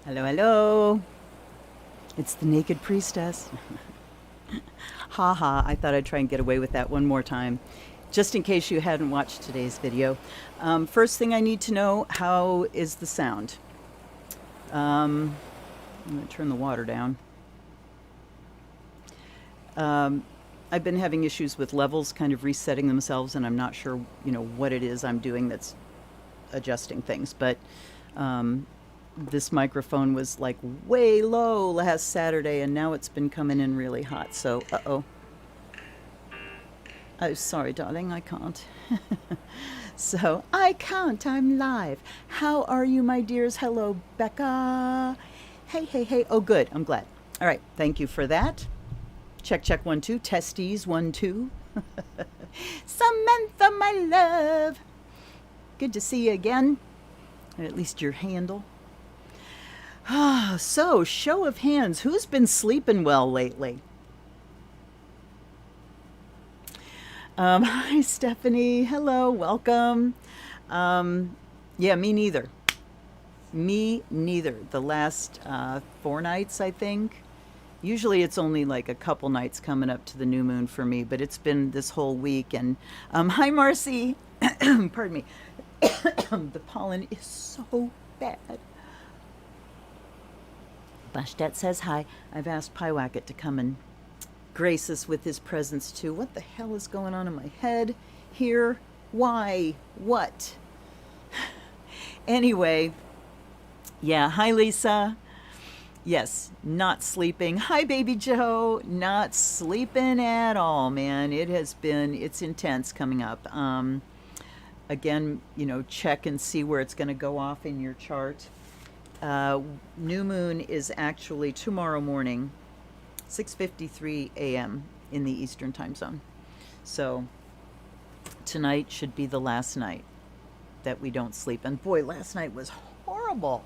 Hello, hello. It's the Naked Priestess. Ha ha, I thought I'd try and get away with that one more time, just in case you hadn't watched today's video. First thing I need to know, how is the sound? I'm going to turn the water down. I've been having issues with levels kind of resetting themselves, and I'm not sure, what it is I'm doing that's adjusting things, but this microphone was like way low last Saturday, and now it's been coming in really hot. So, uh-oh. Oh, sorry, darling, I can't. So, I can't, I'm live. How are you, my dears? Hello, Becca. Hey, hey, hey. Oh, good, I'm glad. All right, thank you for that. Check, check, 1, 2. Testes, 1, 2. Samantha, my love. Good to see you again. Or at least your handle. So, show of hands, who's been sleeping well lately? Hi, Stephanie. Hello, welcome. Yeah, me neither. Me neither. The last 4 nights, I think. Usually it's only like a couple nights coming up to the new moon for me, but it's been this whole week. And hi, Marcy. Pardon me. The pollen is so bad. Bashtet says hi. I've asked Pyewacket to come and grace us with his presence too. What the hell is going on in my head here? Why? What? Anyway, yeah. Hi, Lisa. Yes, not sleeping. Hi, Baby Joe. Not sleeping at all, man. It's intense coming up. Again, check and see where it's going to go off in your chart. New moon is actually tomorrow morning, 6:53 a.m. in the Eastern time zone. So tonight should be the last night that we don't sleep. And boy, last night was horrible.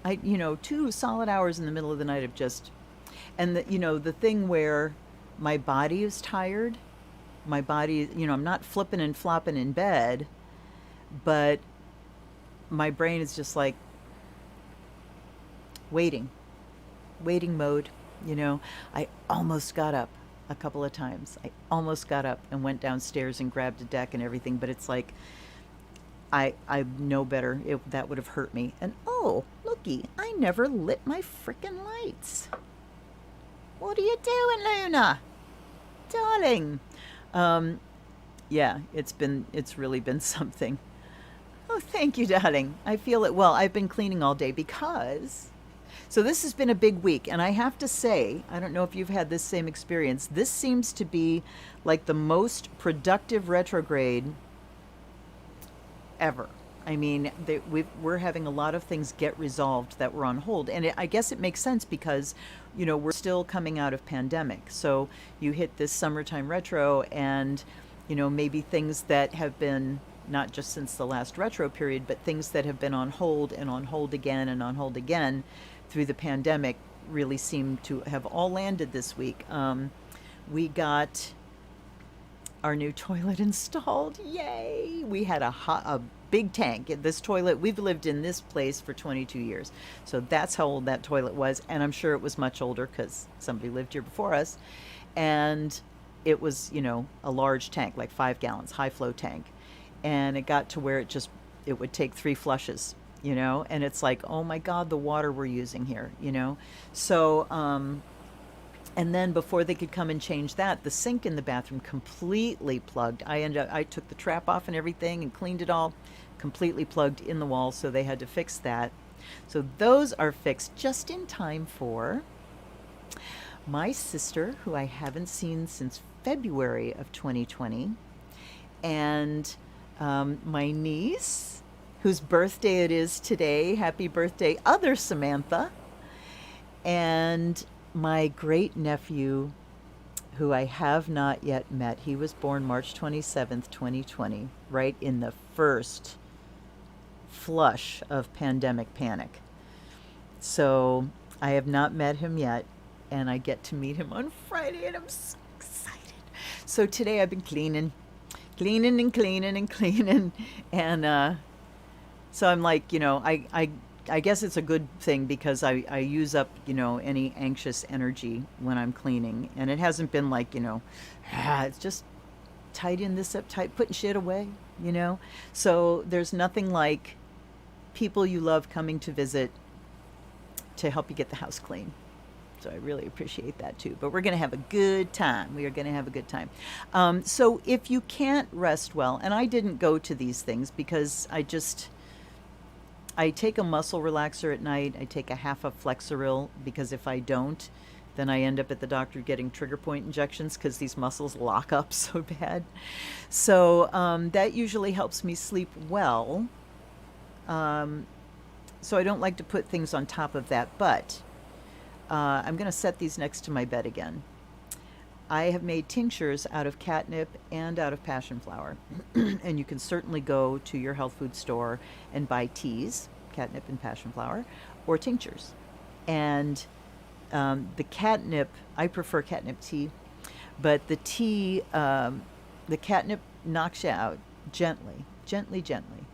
2 solid hours in the middle of the night of just, and the thing where my body is tired, my body, I'm not flipping and flopping in bed, but my brain is just like waiting mode. I almost got up a couple of times. I almost got up and went downstairs and grabbed a deck and everything, but it's like I know better. That would have hurt me. And oh, looky, I never lit my frickin' lights. What are you doing, Luna? Darling. Yeah, it's really been something. Oh, thank you, darling. I feel it. Well, I've been cleaning all day because... So this has been a big week, and I have to say, I don't know if you've had this same experience, this seems to be like the most productive retrograde ever. I mean, we're having a lot of things get resolved that were on hold, and I guess it makes sense because, we're still coming out of pandemic. So you hit this summertime retro, and, maybe things that have been, not just since the last retro period, but things that have been on hold and on hold again and on hold again through the pandemic really seem to have all landed this week. We got our new toilet installed. Yay! We had a big tank. This toilet, we've lived in this place for 22 years. So that's how old that toilet was. And I'm sure it was much older because somebody lived here before us. And it was, a large tank, like 5 gallons, high flow tank. And it got to where it would take 3 flushes, and it's like, oh my God, the water we're using here, So, and then before they could come and change that, the sink in the bathroom completely plugged. I took the trap off and everything and cleaned it all, completely plugged in the wall. So they had to fix that. So those are fixed just in time for my sister, who I haven't seen since February of 2020, and my niece, whose birthday it is today. Happy birthday, other Samantha. And my great nephew, who I have not yet met. He was born March 27th, 2020, right in the first flush of pandemic panic. So I have not met him yet, and I get to meet him on Friday, and I'm so excited. So today I've been cleaning and cleaning. And so I'm like, I I guess it's a good thing because I use up, any anxious energy when I'm cleaning. And it hasn't been like, it's just tidying this up, putting shit away, you know? So there's nothing like people you love coming to visit to help you get the house clean. So I really appreciate that too. But we're going to have a good time. We are going to have a good time. So if you can't rest well, and I didn't go to these things because I take a muscle relaxer at night. I take a half a Flexeril because if I don't, then I end up at the doctor getting trigger point injections because these muscles lock up so bad. So that usually helps me sleep well. So I don't like to put things on top of that, but I'm going to set these next to my bed again. I have made tinctures out of catnip and out of passion flower. And you can certainly go to your health food store and buy teas, catnip and passion flower, or tinctures. And the catnip, I prefer catnip tea, but the tea, the catnip knocks you out gently, gently, gently.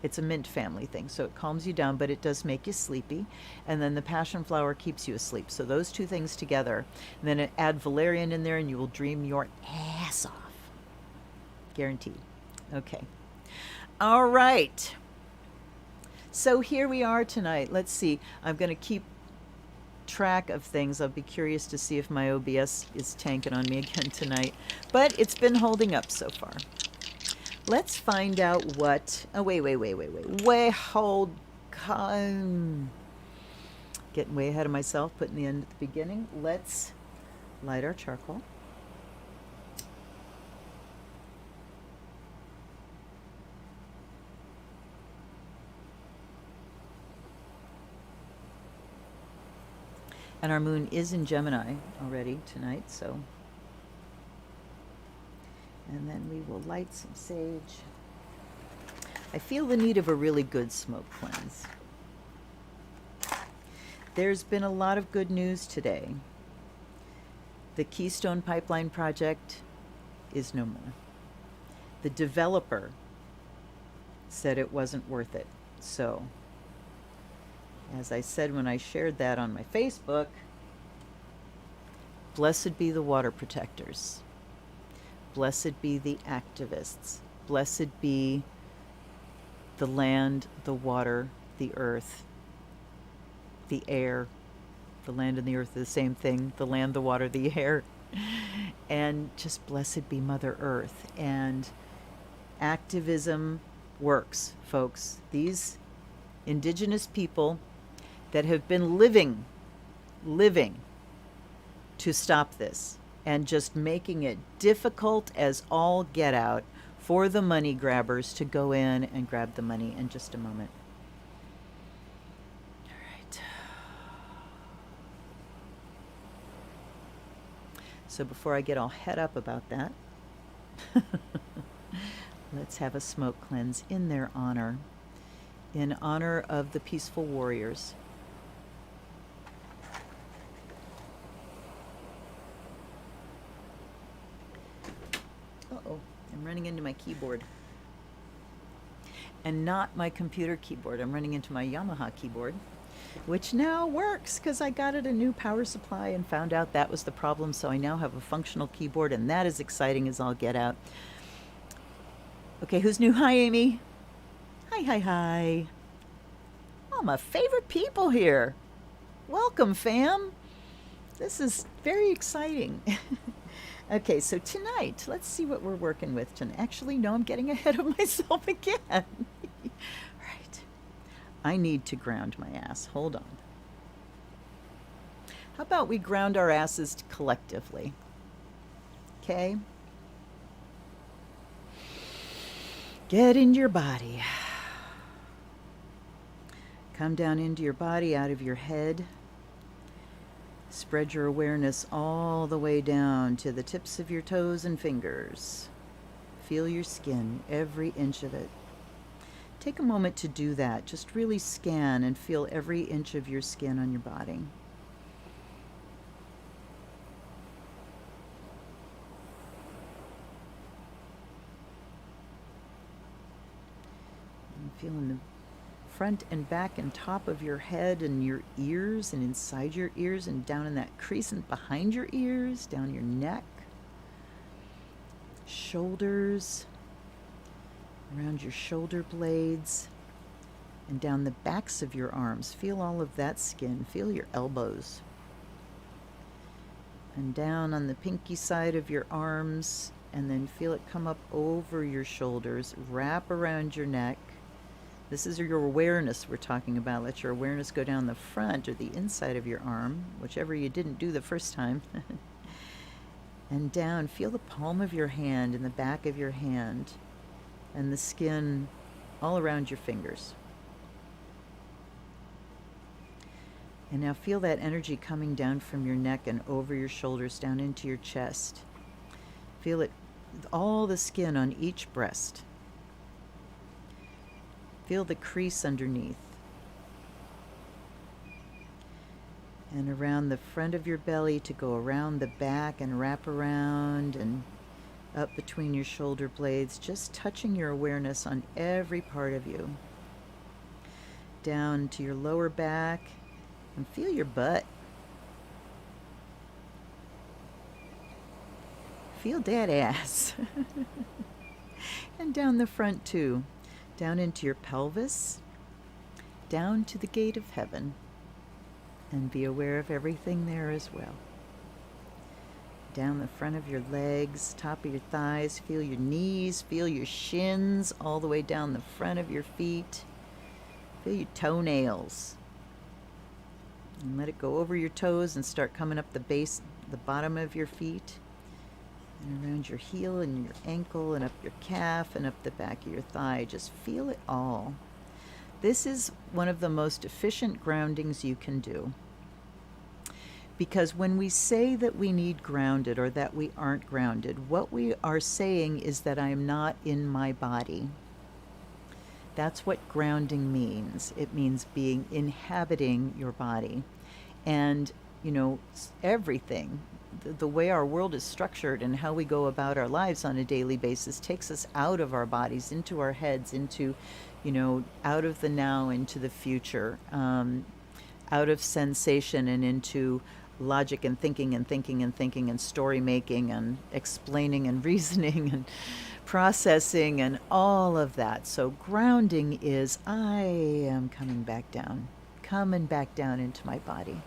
It's a mint family thing, so it calms you down, but it does make you sleepy. And then the passion flower keeps you asleep. So those two things together. And then add valerian in there, and you will dream your ass off. Guaranteed. Okay. All right. So here we are tonight. Let's see. I'm going to keep track of things. I'll be curious to see if my OBS is tanking on me again tonight. But it's been holding up so far. Let's find out what... Oh, wait. Hold on. Getting way ahead of myself, putting the end at the beginning. Let's light our charcoal. And our moon is in Gemini already tonight, so... And then we will light some sage. I feel the need of a really good smoke cleanse. There's been a lot of good news today. The Keystone Pipeline project is no more. The developer said it wasn't worth it. So, as I said when I shared that on my Facebook, blessed be the water protectors. Blessed be the activists. Blessed be the land, the water, the earth, the air. The land and the earth are the same thing. The land, the water, the air. And just blessed be Mother Earth. And activism works, folks. These indigenous people that have been living to stop this, and just making it difficult as all get out for the money grabbers to go in and grab the money in just a moment. All right. So before I get all head up about that, let's have a smoke cleanse in their honor, in honor of the peaceful warriors. Uh-oh, I'm running into my keyboard. And not my computer keyboard. I'm running into my Yamaha keyboard, which now works because I got it a new power supply and found out that was the problem. So I now have a functional keyboard, and that is exciting as all get out. Okay, who's new? Hi, Amy. Hi. Oh, my favorite people here. Welcome, fam. This is very exciting. Okay, so tonight, let's see what we're working with tonight. Actually, no, I'm getting ahead of myself again. Right. I need to ground my ass. Hold on. How about we ground our asses collectively? Okay? Get into your body. Come down into your body, out of your head. Spread your awareness all the way down to the tips of your toes and fingers. Feel your skin, every inch of it. Take a moment to do that. Just really scan and feel every inch of your skin on your body. I'm feeling the front and back and top of your head and your ears and inside your ears and down in that crease and behind your ears, down your neck, shoulders, around your shoulder blades, and down the backs of your arms. Feel all of that skin. Feel your elbows. And down on the pinky side of your arms, and then feel it come up over your shoulders, wrap around your neck. This is your awareness we're talking about. Let your awareness go down the front or the inside of your arm, whichever you didn't do the first time. And down, feel the palm of your hand and the back of your hand and the skin all around your fingers. And now feel that energy coming down from your neck and over your shoulders down into your chest. Feel it, all the skin on each breast. Feel the crease underneath. And around the front of your belly to go around the back and wrap around and up between your shoulder blades, just touching your awareness on every part of you. Down to your lower back and feel your butt. Feel that ass. And down the front too, down into your pelvis, down to the gate of heaven. And be aware of everything there as well. Down the front of your legs, top of your thighs, feel your knees, feel your shins, all the way down the front of your feet. Feel your toenails. And let it go over your toes and start coming up the base, the bottom of your feet. And around your heel and your ankle and up your calf and up the back of your thigh. Just feel it all. This is one of the most efficient groundings you can do. Because when we say that we need grounded or that we aren't grounded, what we are saying is that I am not in my body. That's what grounding means. It means inhabiting your body. And, you know, everything, the way our world is structured and how we go about our lives on a daily basis takes us out of our bodies, into our heads, into, you know, out of the now into the future, out of sensation and into logic and thinking and thinking and thinking and story making and explaining and reasoning and processing and all of that. So grounding is I am coming back down into my body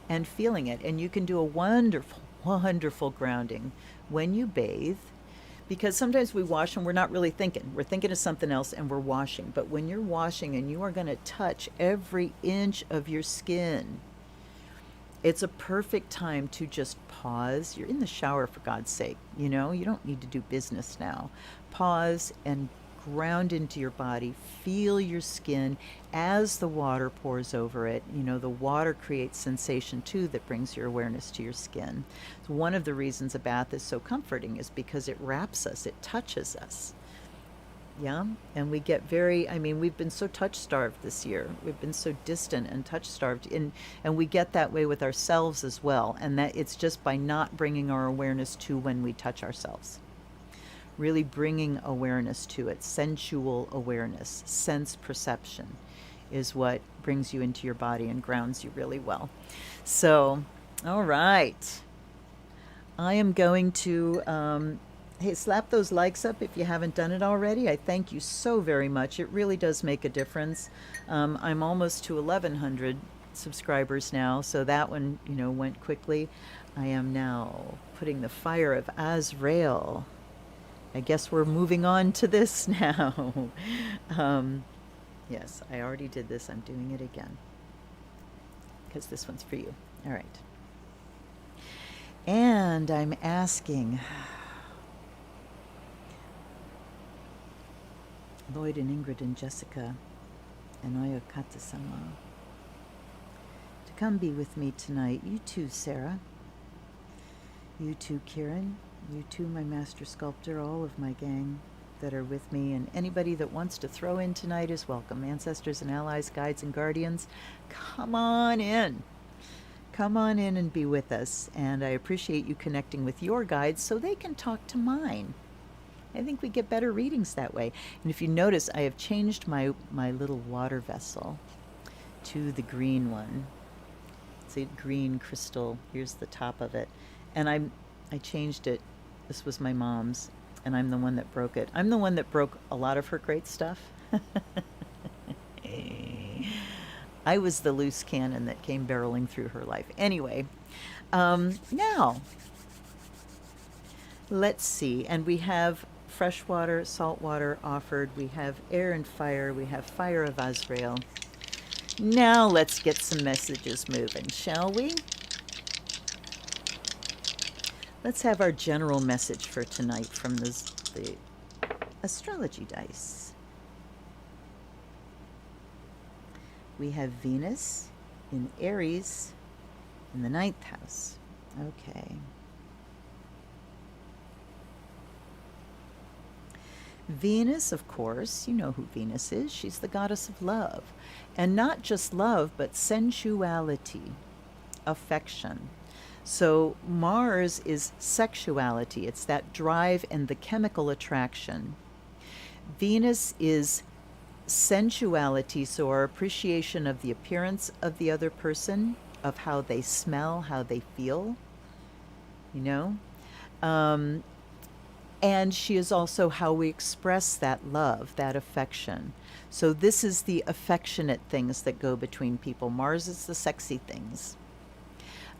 and feeling it. And you can do a wonderful, wonderful grounding when you bathe. Because sometimes we wash and we're not really thinking. We're thinking of something else and we're washing. But when you're washing and you are going to touch every inch of your skin, it's a perfect time to just pause. You're in the shower, for God's sake. You know, you don't need to do business now. Pause and ground into your body. Feel your skin as the water pours over it. You know, the water creates sensation too that brings your awareness to your skin. So one of the reasons a bath is so comforting is because it wraps us, it touches us. Yeah, and we get we've been so touch starved this year. We've been so distant and touch starved, and we get that way with ourselves as well. And that it's just by not bringing our awareness to when we touch ourselves. Really bringing awareness to it, sensual awareness, sense perception is what brings you into your body and grounds you really well. So, all right. I am going to, hey, slap those likes up if you haven't done it already. I thank you so very much. It really does make a difference. I'm almost to 1,100 subscribers now, so that one, you know, went quickly. I am now putting the fire of Azrael. I guess we're moving on to this now. Yes, I already did this. I'm doing it again because this one's for you. All right. And I'm asking Lloyd and Ingrid and Jessica and Oyokata-sama to come be with me tonight. You too, Sarah. You too, Kieran. You too, my master sculptor, all of my gang that are with me, and anybody that wants to throw in tonight is welcome. Ancestors and allies, guides and guardians, come on in. Come on in and be with us. And I appreciate you connecting with your guides so they can talk to mine. I think we get better readings that way. And if you notice, I have changed my little water vessel to the green one. It's a green crystal. Here's the top of it. And I changed it. This was my mom's, and I'm the one that broke it. I'm the one that broke a lot of her great stuff. I was the loose cannon that came barreling through her life. Anyway, now, let's see. And we have fresh water, salt water offered. We have air and fire. We have fire of Azrael. Now let's get some messages moving, shall we? Let's have our general message for tonight from the astrology dice. We have Venus in Aries in the 9th house. Okay. Venus, of course, you know who Venus is. She's the goddess of love. And not just love, but sensuality, affection. So Mars is sexuality. It's that drive and the chemical attraction. Venus is sensuality, so our appreciation of the appearance of the other person, of how they smell, how they feel, you know? And she is also how we express that love, that affection. So this is the affectionate things that go between people. Mars is the sexy things.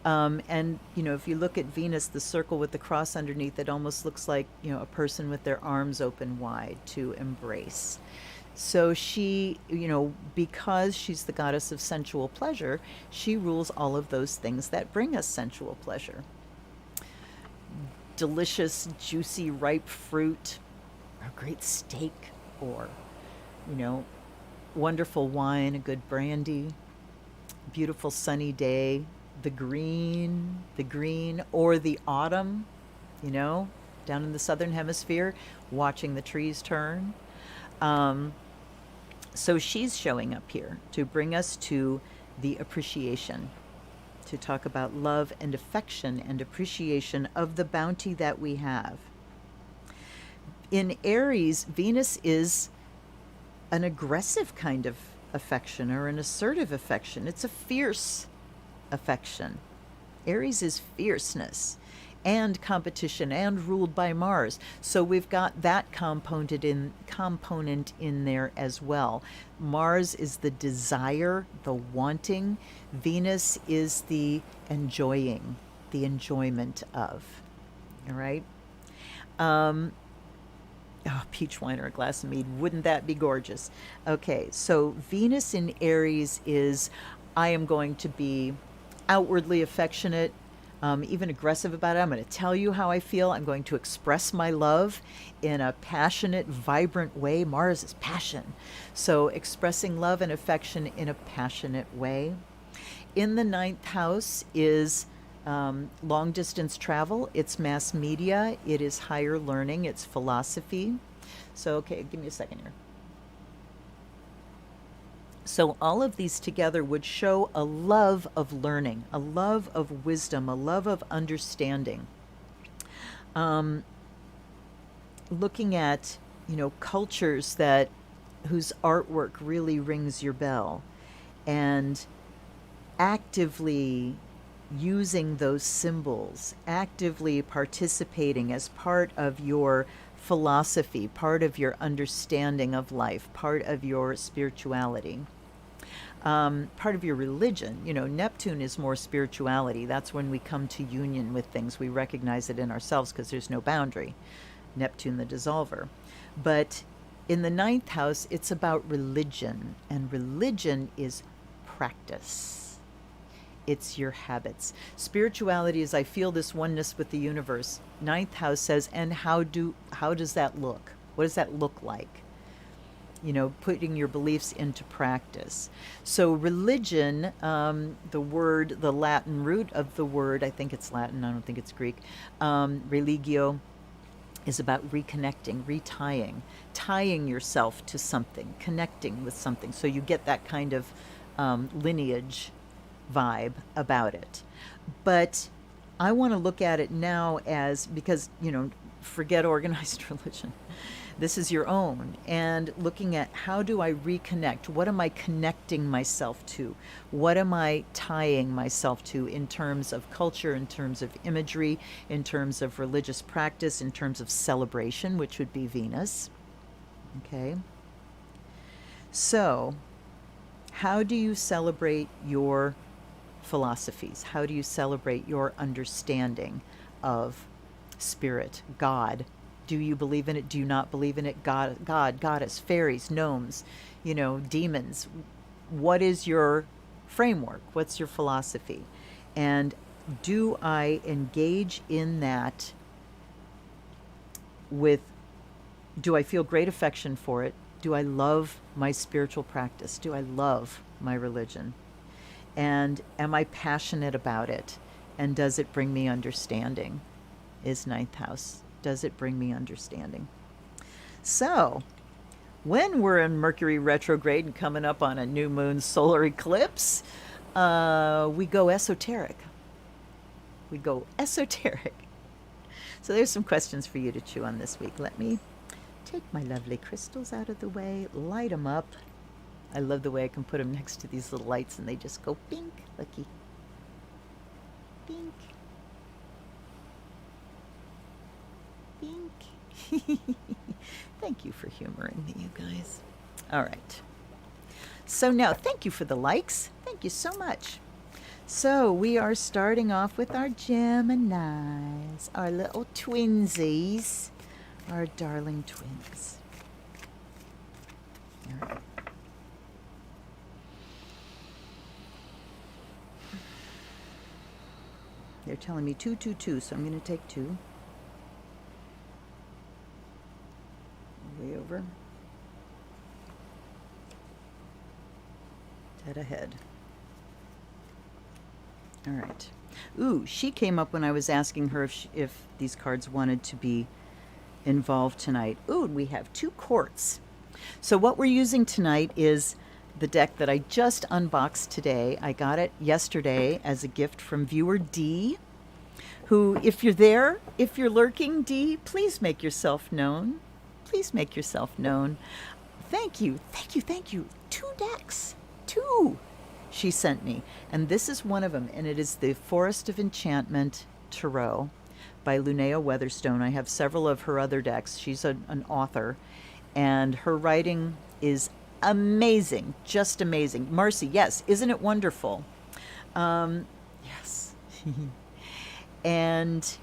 And, you know, if you look at Venus, the circle with the cross underneath, it almost looks like, you know, a person with their arms open wide to embrace. So she, you know, because she's the goddess of sensual pleasure, she rules all of those things that bring us sensual pleasure. Delicious, juicy, ripe fruit, or great steak, or, you know, wonderful wine, a good brandy, beautiful sunny day, the green, or the autumn, you know, down in the southern hemisphere, watching the trees turn. So she's showing up here to bring us to the appreciation, to talk about love and affection and appreciation of the bounty that we have. In Aries, Venus is an aggressive kind of affection or an assertive affection. It's a fierce affection. Aries is fierceness and competition and ruled by Mars. So we've got that component in there as well. Mars is the desire, the wanting. Venus is the enjoying, the enjoyment of. All right? Peach wine or a glass of mead. Wouldn't that be gorgeous? Okay, so Venus in Aries is, I am going to be outwardly affectionate, even aggressive about it. I'm going to tell you how I feel. I'm going to express my love in a passionate, vibrant way. Mars is passion. So expressing love and affection in a passionate way. In the 9th house is long distance travel. It's mass media. It is higher learning. It's philosophy. So, okay, give me a second here. So all of these together would show a love of learning, a love of wisdom, a love of understanding. Looking at, you know, cultures whose artwork really rings your bell, and actively using those symbols, actively participating as part of your philosophy, part of your understanding of life, part of your spirituality, part of your religion. You know, Neptune is more spirituality. That's when we come to union with things. We recognize it in ourselves because there's no boundary. Neptune, the dissolver. But in the 9th house, it's about religion, and religion is practice. It's your habits. Spirituality is, I feel this oneness with the universe. 9th house says, and how does that look? What does that look like? You know, putting your beliefs into practice. So religion, the Latin root of the word, I think it's Latin, I don't think it's Greek, religio, is about reconnecting, retying, tying yourself to something, connecting with something. So you get that kind of lineage vibe about it. But I want to look at it now as, because, you know, forget organized religion. This is your own. And looking at, how do I reconnect? What am I connecting myself to? What am I tying myself to in terms of culture, in terms of imagery, in terms of religious practice, in terms of celebration, which would be Venus. Okay. So, how do you celebrate your philosophies? How do you celebrate your understanding of spirit, God? Do you believe in it? Do you not believe in it? God, goddess, fairies, gnomes, demons. What is your framework? What's your philosophy? And do I engage in that do I feel great affection for it? Do I love my spiritual practice? Do I love my religion? And am I passionate about it? And does it bring me understanding? Is ninth house. Does it bring me understanding? So, when we're in Mercury retrograde and coming up on a new moon solar eclipse, we go esoteric. We go esoteric. So there's some questions for you to chew on this week. Let me take my lovely crystals out of the way, light them up. I love the way I can put them next to these little lights and they just go pink. Looky. Pink. Thank you for humoring me, you guys. All right. So now, thank you for the likes. Thank you so much. So we are starting off with our Geminis, our little twinsies, our darling twins. All right. They're telling me 2, 2, 2, so I'm going to take 2. Way over. Dead ahead. All right. Ooh, she came up when I was asking her if these cards wanted to be involved tonight. Ooh, we have 2 courts. So what we're using tonight is the deck that I just unboxed today. I got it yesterday as a gift from viewer D, who, if you're there, if you're lurking, D, please make yourself known. Please make yourself known. Thank you, thank you, thank you. 2 decks, 2 she sent me. And this is one of them, and it is the Forest of Enchantment Tarot by Linnea Weatherstone. I have several of her other decks. She's an author, and her writing is amazing, just amazing. Marcy, yes, isn't it wonderful? Yes. And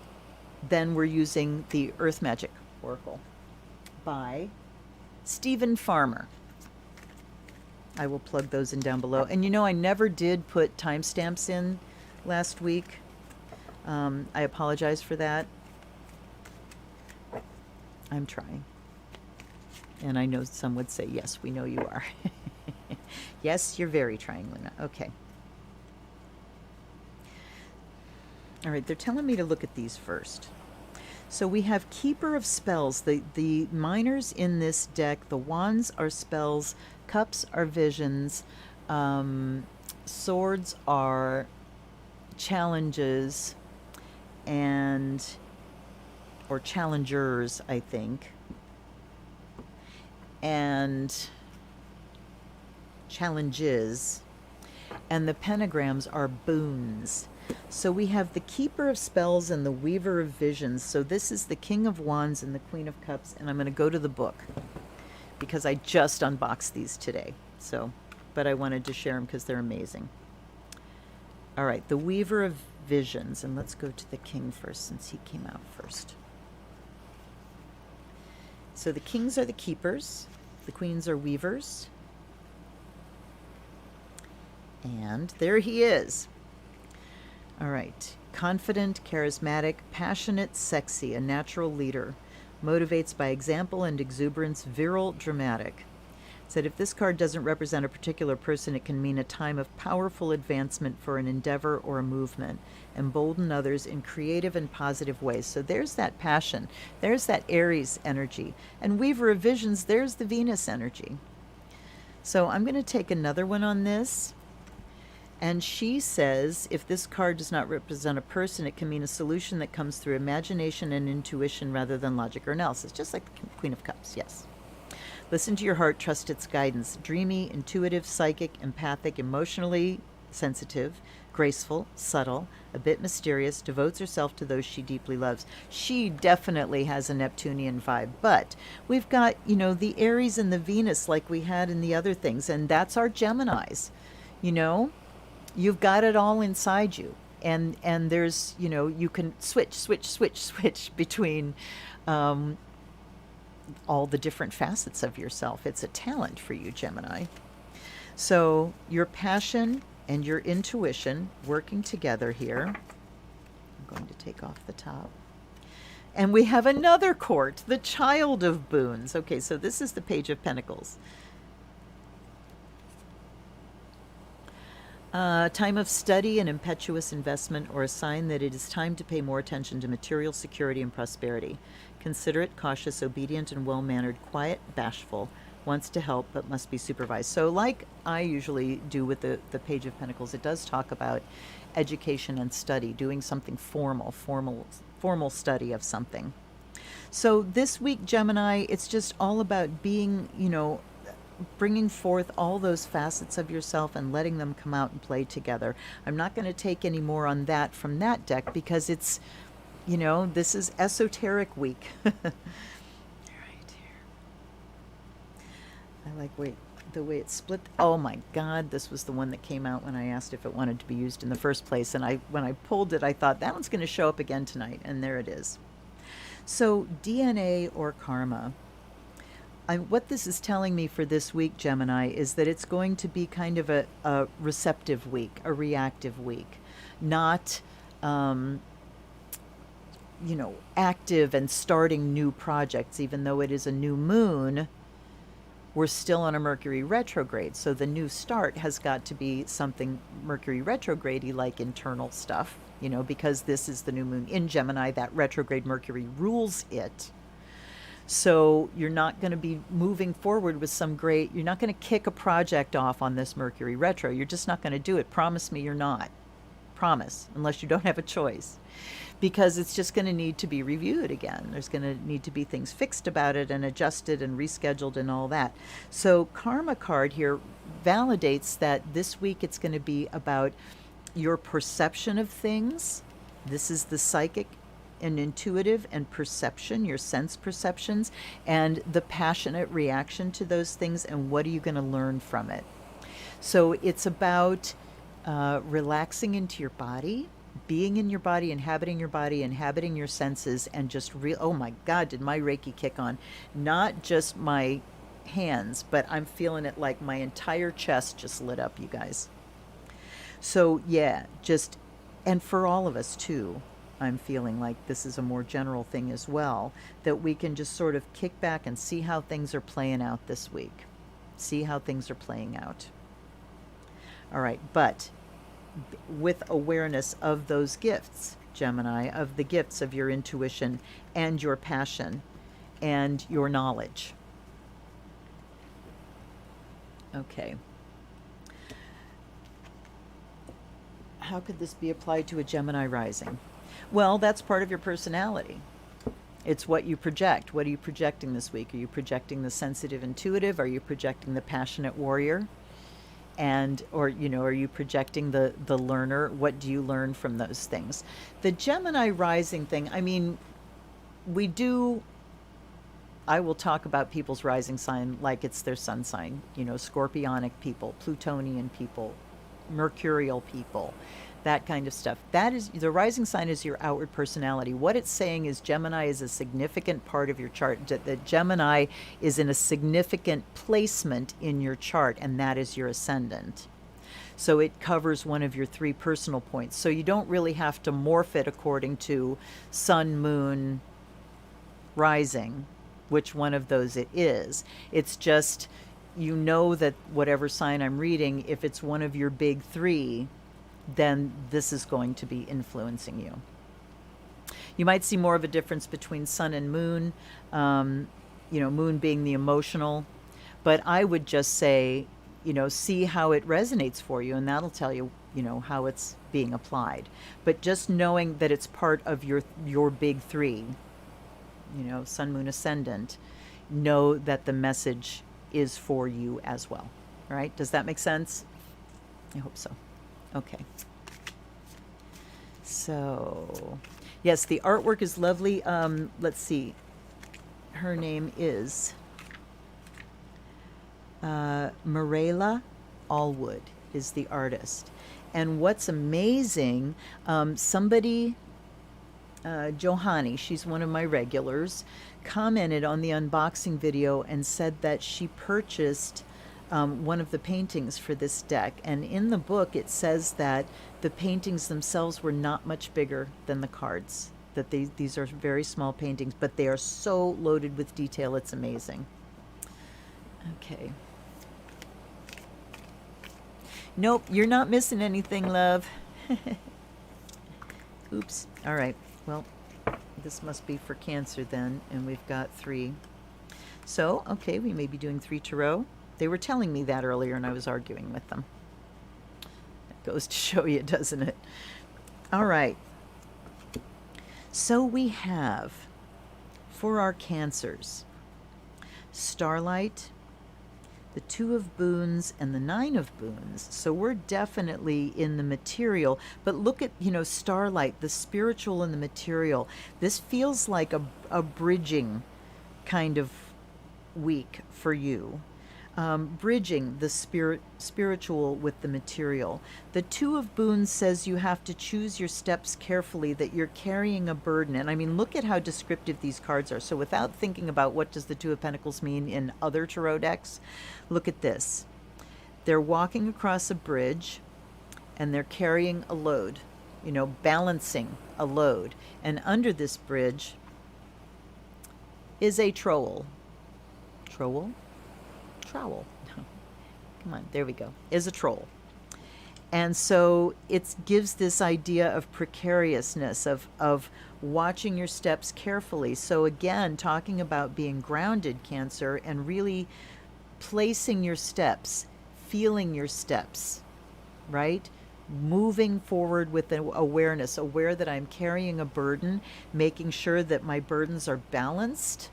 then we're using the Earth Magic Oracle by Stephen Farmer. I will plug those in down below. And I never did put timestamps in last week. I apologize for that. I'm trying. And I know some would say, yes, we know you are. Yes, you're very trying, Luna. Okay. All right, they're telling me to look at these first. So we have Keeper of Spells. The minors in this deck, the wands are spells, cups are visions, swords are challenges, or challengers, I think, and challenges, and the pentagrams are boons. So we have the Keeper of Spells and the Weaver of Visions. So this is the King of Wands and the Queen of Cups. And I'm going to go to the book because I just unboxed these today. But I wanted to share them because they're amazing. All right, the Weaver of Visions. And let's go to the King first since he came out first. So the Kings are the Keepers. The Queens are Weavers. And there he is. All right. Confident, charismatic, passionate, sexy, a natural leader. Motivates by example and exuberance, virile, dramatic. Said if this card doesn't represent a particular person, it can mean a time of powerful advancement for an endeavor or a movement. Embolden others in creative and positive ways. So there's that passion. There's that Aries energy. And Weaver of Visions, there's the Venus energy. So I'm going to take another one on this. And she says, if this card does not represent a person, it can mean a solution that comes through imagination and intuition rather than logic or analysis, just like the Queen of Cups, yes. Listen to your heart, trust its guidance. Dreamy, intuitive, psychic, empathic, emotionally sensitive, graceful, subtle, a bit mysterious, devotes herself to those she deeply loves. She definitely has a Neptunian vibe, but we've got, the Aries and the Venus like we had in the other things, and that's our Geminis. You've got it all inside you. And there's, you can switch between all the different facets of yourself. It's a talent for you, Gemini. So your passion and your intuition working together here. I'm going to take off the top. And we have another court, the Child of Boons. Okay, so this is the Page of Pentacles. Time of study and impetuous investment, or a sign that it is time to pay more attention to material security and prosperity. Considerate, cautious, obedient, and well-mannered, quiet, bashful, wants to help but must be supervised. So like I usually do with the Page of Pentacles, it does talk about education and study, doing something formal study of something. So this week, Gemini, it's just all about being, bringing forth all those facets of yourself and letting them come out and play together. I'm not going to take any more on that from that deck because it's, this is esoteric week. Right here. I like the way it's split. Oh my God, this was the one that came out when I asked if it wanted to be used in the first place. And when I pulled it, I thought that one's going to show up again tonight. And there it is. So DNA or karma. What this is telling me for this week, Gemini, is that it's going to be kind of a receptive week, a reactive week, not, active and starting new projects. Even though it is a new moon, we're still on a Mercury retrograde. So the new start has got to be something Mercury retrograde-y, like internal stuff, because this is the new moon in Gemini. That retrograde Mercury rules it. So you're not going to be moving forward with you're not going to kick a project off on this Mercury retro. You're just not going to do it. Promise me you're not. Promise, unless you don't have a choice. Because it's just going to need to be reviewed again. There's going to need to be things fixed about it and adjusted and rescheduled and all that. So Karma card here validates that this week it's going to be about your perception of things. This is the psychic and intuitive and perception, your sense perceptions, and the passionate reaction to those things, and what are you going to learn from it. So it's about relaxing into your body, being in your body, inhabiting your senses, and just oh my God, did my Reiki kick on. Not just my hands, but I'm feeling it like my entire chest just lit up, you guys. So yeah, and for all of us too, I'm feeling like this is a more general thing as well, that we can just sort of kick back and see how things are playing out this week. See how things are playing out. All right, but with awareness of those gifts, Gemini, of the gifts of your intuition and your passion and your knowledge. Okay. How could this be applied to a Gemini rising? Well, that's part of your personality. It's what you project. What are you projecting this week? Are you projecting the sensitive intuitive? Are you projecting the passionate warrior? Or are you projecting the learner? What do you learn from those things? The Gemini rising thing, I mean, I will talk about people's rising sign like it's their sun sign, Scorpionic people, Plutonian people, Mercurial people, that kind of stuff. That is, the rising sign is your outward personality. What it's saying is Gemini is a significant part of your chart, that Gemini is in a significant placement in your chart, and that is your ascendant. So it covers one of your 3 personal points. So you don't really have to morph it according to sun, moon, rising, which one of those it is. It's just, that whatever sign I'm reading, if it's one of your big 3, then this is going to be influencing you. You might see more of a difference between sun and moon, moon being the emotional. But I would just say, you know, see how it resonates for you, and that'll tell you, you know, how it's being applied. But just knowing that it's part of your big three, you know, sun, moon, ascendant, know that the message is for you as well. All right? Does that make sense? I hope so. Okay. So, yes, the artwork is lovely. Let's see. Her name is Mirela Allwood is the artist. And what's amazing, somebody, Johanny, she's one of my regulars, commented on the unboxing video and said that she purchased one of the paintings for this deck. And in the book, it says that the paintings themselves were not much bigger than the cards, that these are very small paintings, but they are so loaded with detail, it's amazing. Okay. Nope, you're not missing anything, love. Oops. All right. Well, this must be for Cancer then, and we've got 3. So, okay, we may be doing 3 tarot. They were telling me that earlier, and I was arguing with them. It goes to show you, doesn't it? All right. So we have, for our Cancers, Starlight, the 2 of Boons, and the 9 of Boons. So we're definitely in the material. But look at, you know, Starlight, the spiritual and the material. This feels like a bridging kind of week for you. Bridging the spiritual with the material. The 2 of Boons says you have to choose your steps carefully, that you're carrying a burden. And I mean, look at how descriptive these cards are. So without thinking about what does the 2 of Pentacles mean in other tarot decks, look at this. They're walking across a bridge and they're carrying a load, you know, balancing a load. And under this bridge is a trowel. Trowel? Trowel. Come on, there we go. Is a troll. And so it gives this idea of precariousness, of watching your steps carefully. So again, talking about being grounded, Cancer, and really placing your steps, feeling your steps, right? Moving forward with an awareness, aware that I'm carrying a burden, making sure that my burdens are balanced.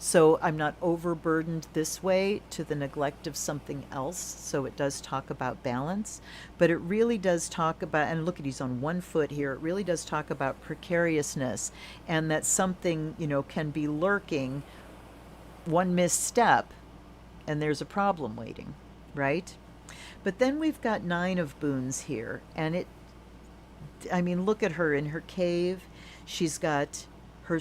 So I'm not overburdened this way to the neglect of something else. So it does talk about balance, but it really does talk about, and look at, he's on 1 foot here. It really does talk about precariousness, and that something, you know, can be lurking, one misstep, and there's a problem waiting, right? But then we've got 9 of Boons here, and it, I mean, look at her in her cave. She's got her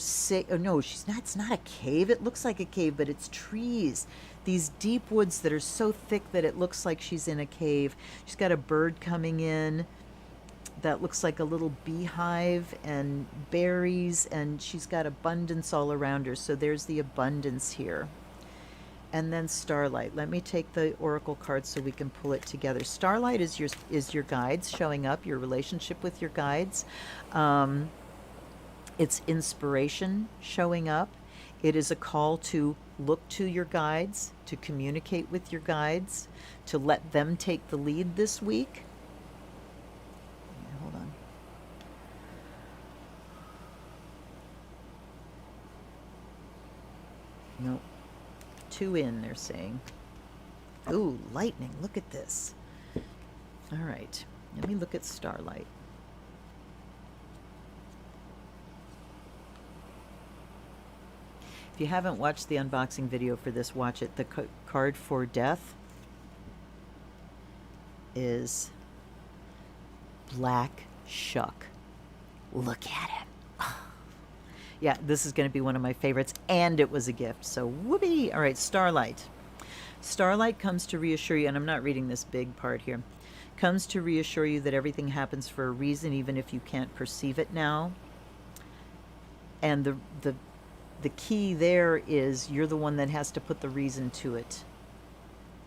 oh no, she's not, it's not a cave. It looks like a cave, but it's trees. These deep woods that are so thick that it looks like she's in a cave. She's got a bird coming in that looks like a little beehive, and berries, and she's got abundance all around her. So there's the abundance here. And then Starlight. Let me take the oracle card so we can pull it together. Starlight is your guides showing up, your relationship with your guides. It's inspiration showing up. It is a call to look to your guides, to communicate with your guides, to let them take the lead this week. Hold on. Nope. 2 in, they're saying. Ooh, lightning. Look at this. All right. Let me look at Starlight. If you haven't watched the unboxing video for this, watch it. The card for death is Black Shuck. Look at him. Yeah, this is going to be one of my favorites, and it was a gift, so whoopee. All right, Starlight. Starlight comes to reassure you, and I'm not reading this big part here, comes to reassure you that everything happens for a reason, even if you can't perceive it now. And the key there is you're the one that has to put the reason to it.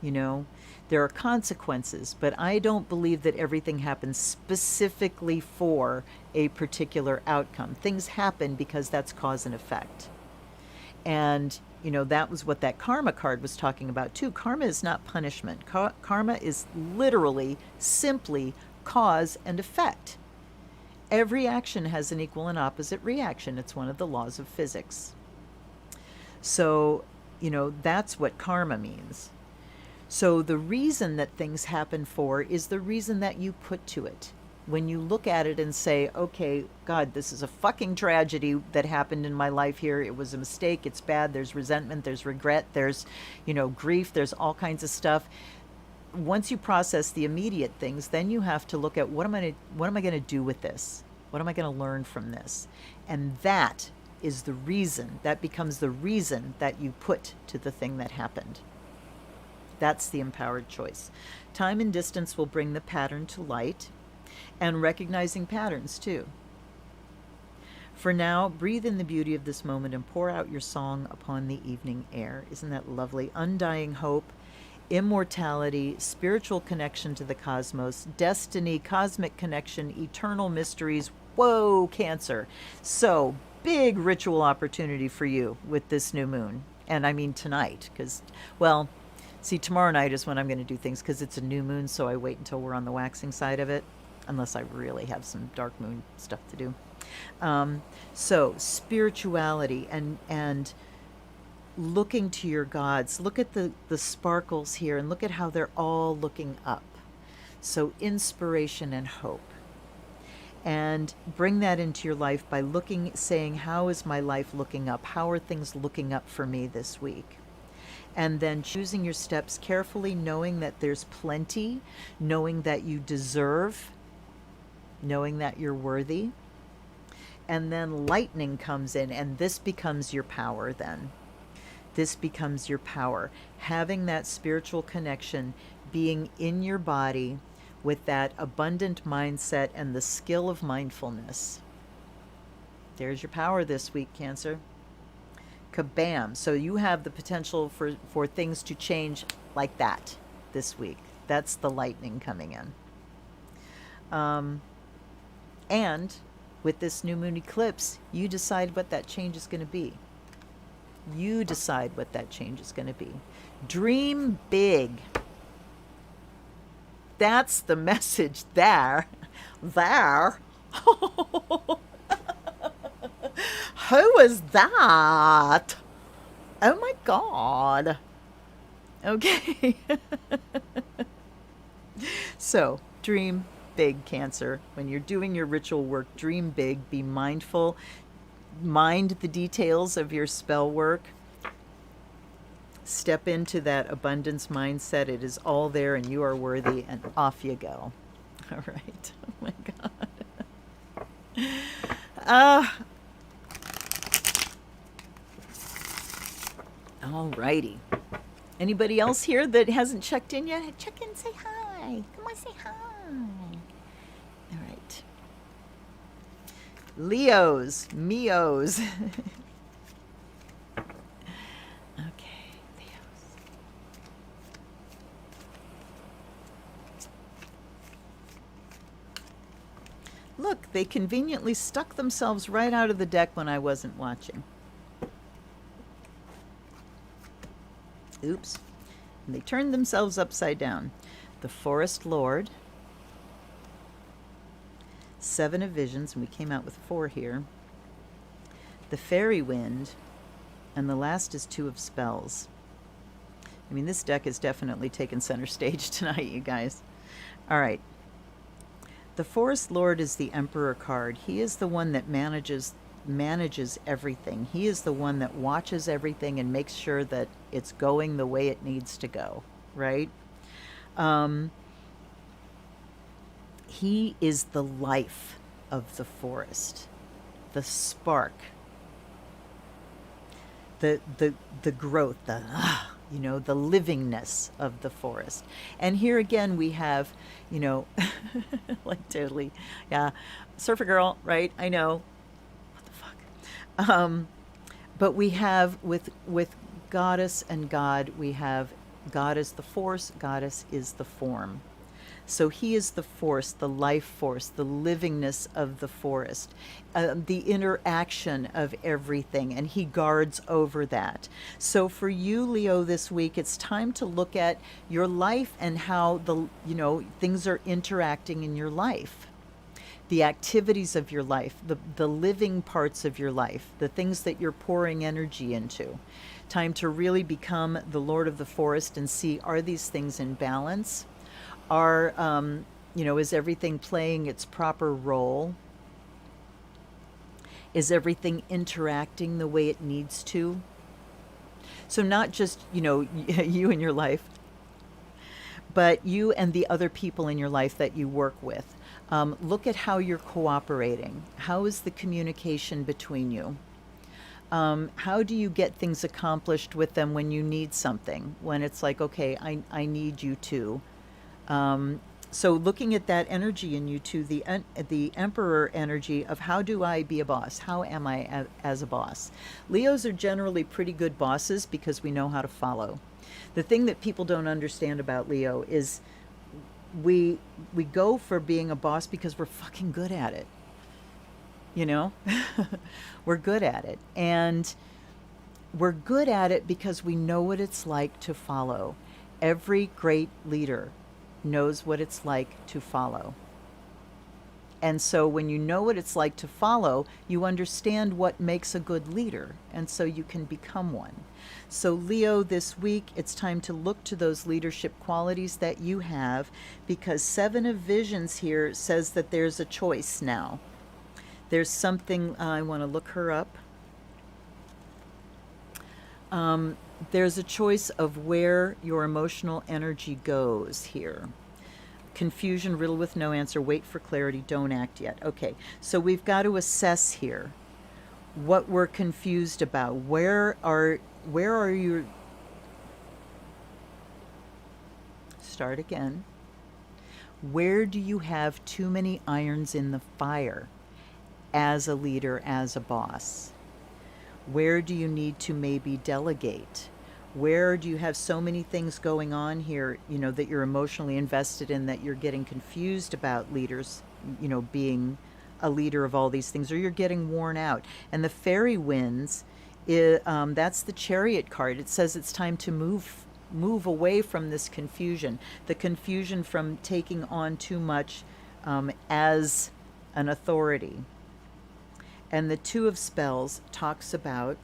You know, there are consequences, but I don't believe that everything happens specifically for a particular outcome. Things happen because that's cause and effect. And, that was what that karma card was talking about too. Karma is not punishment. Karma is literally, simply cause and effect. Every action has an equal and opposite reaction. It's one of the laws of physics. So, that's what karma means. So the reason that things happen for is the reason that you put to it. When you look at it and say, okay, God, this is a fucking tragedy that happened in my life here. It was a mistake. It's bad. There's resentment. There's regret. There's, grief. There's all kinds of stuff. Once you process the immediate things, then you have to look at what am I going to do with this? What am I going to learn from this? And that is the reason, that becomes the reason that you put to the thing that happened. That's the empowered choice. Time and distance will bring the pattern to light, and recognizing patterns too. For now, breathe in the beauty of this moment and pour out your song upon the evening air. Isn't that lovely? Undying hope, immortality, spiritual connection to the cosmos, destiny, cosmic connection, eternal mysteries. Whoa, Cancer. So, big ritual opportunity for you with this new moon. And I mean tonight, because, well, see, tomorrow night is when I'm going to do things because it's a new moon, so I wait until we're on the waxing side of it, unless I really have some dark moon stuff to do. So, spirituality and looking to your gods. Look at the sparkles here and look at how they're all looking up. So, inspiration and hope. And bring that into your life by saying, how is my life looking up? How are things looking up for me this week? And then choosing your steps carefully, knowing that there's plenty, knowing that you deserve, knowing that you're worthy. And then lightning comes in, and this becomes your power then. This becomes your power. Having that spiritual connection, being in your body, with that abundant mindset and the skill of mindfulness. There's your power this week, Cancer. Kabam. So you have the potential for things to change like that this week. That's the lightning coming in. And with this new moon eclipse, you decide what that change is going to be. You decide what that change is going to be. Dream big. That's the message there. There. Who is that? Oh my God. Okay. So, dream big, Cancer. When you're doing your ritual work, dream big, be mindful, mind the details of your spell work. Step into that abundance mindset. It is all there and you are worthy, and off you go. All right. Oh my God. All righty. Anybody else here that hasn't checked in yet? Check in, say hi. Come on, say hi. All right. Leos, Meos. Look, they conveniently stuck themselves right out of the deck when I wasn't watching. Oops. And they turned themselves upside down. The Forest Lord, 7 of Visions, and we came out with 4 here. The Fairy Wind, and the last is 2 of Spells. I mean, this deck has definitely taken center stage tonight, you guys. All right. The Forest Lord is the Emperor card. He is the one that manages everything. He is the one that watches everything and makes sure that it's going the way it needs to go, right? He is the life of the forest, the spark, the growth, the livingness of the forest. And here again we have, like totally, yeah, surfer girl, right? I know. What the fuck? But we have with goddess and god, we have God is the force, goddess is the form. So he is the force, the life force, the livingness of the forest, the interaction of everything, and he guards over that. So for you, Leo, this week, it's time to look at your life and how things are interacting in your life, the activities of your life, the living parts of your life, the things that you're pouring energy into. Time to really become the Lord of the forest and see, are these things in balance? Are, is everything playing its proper role? Is everything interacting the way it needs to? So not just, you and your life, but you and the other people in your life that you work with. Look at how you're cooperating. How is the communication between you? How do you get things accomplished with them when you need something? When it's like, okay, I need you to. So looking at that energy in you too, the Emperor energy of how do I be a boss? How am I as a boss? Leos are generally pretty good bosses because we know how to follow. The thing that people don't understand about Leo is we go for being a boss because we're fucking good at it. We're good at it. And we're good at it because we know what it's like to follow. Every great leader knows what it's like to follow. And so when you know what it's like to follow, you understand what makes a good leader. And so you can become one. So Leo, this week, it's time to look to those leadership qualities that you have, because Seven of Visions here says that there's a choice now. There's something, I want to look her up. There's a choice of where your emotional energy goes here. Confusion, riddle with no answer, wait for clarity, don't act yet. Okay, so we've got to assess here what we're confused about. Where are you? Start again. Where do you have too many irons in the fire as a leader, as a boss? Where do you need to maybe delegate? Where do you have so many things going on here, that you're emotionally invested in, that you're getting confused about leaders, being a leader of all these things, or you're getting worn out? And the fairy winds, that's the Chariot card. It says it's time to move away from this confusion, the confusion from taking on too much as an authority. And the Two of Spells talks about,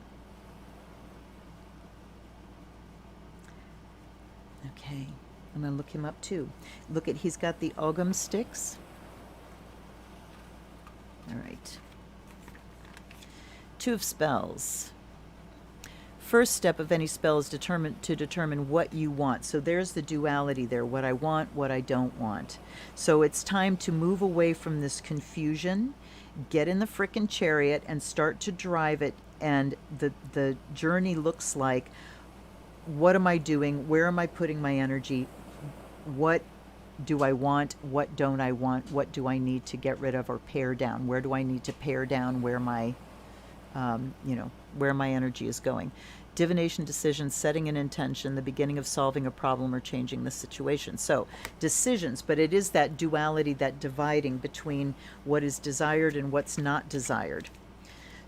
okay, I'm going to look him up too. He's got the Ogham sticks. All right. Two of Spells. First step of any spell is to determine what you want. So there's the duality there, what I want, what I don't want. So it's time to move away from this confusion, get in the frickin' chariot and start to drive it. And the journey looks like, what am I doing? Where am I putting my energy? What do I want? What don't I want? What do I need to get rid of or pare down? Where do I need to pare down where my energy is going? Divination, decision, setting an intention, the beginning of solving a problem or changing the situation. So decisions, but it is that duality, that dividing between what is desired and what's not desired.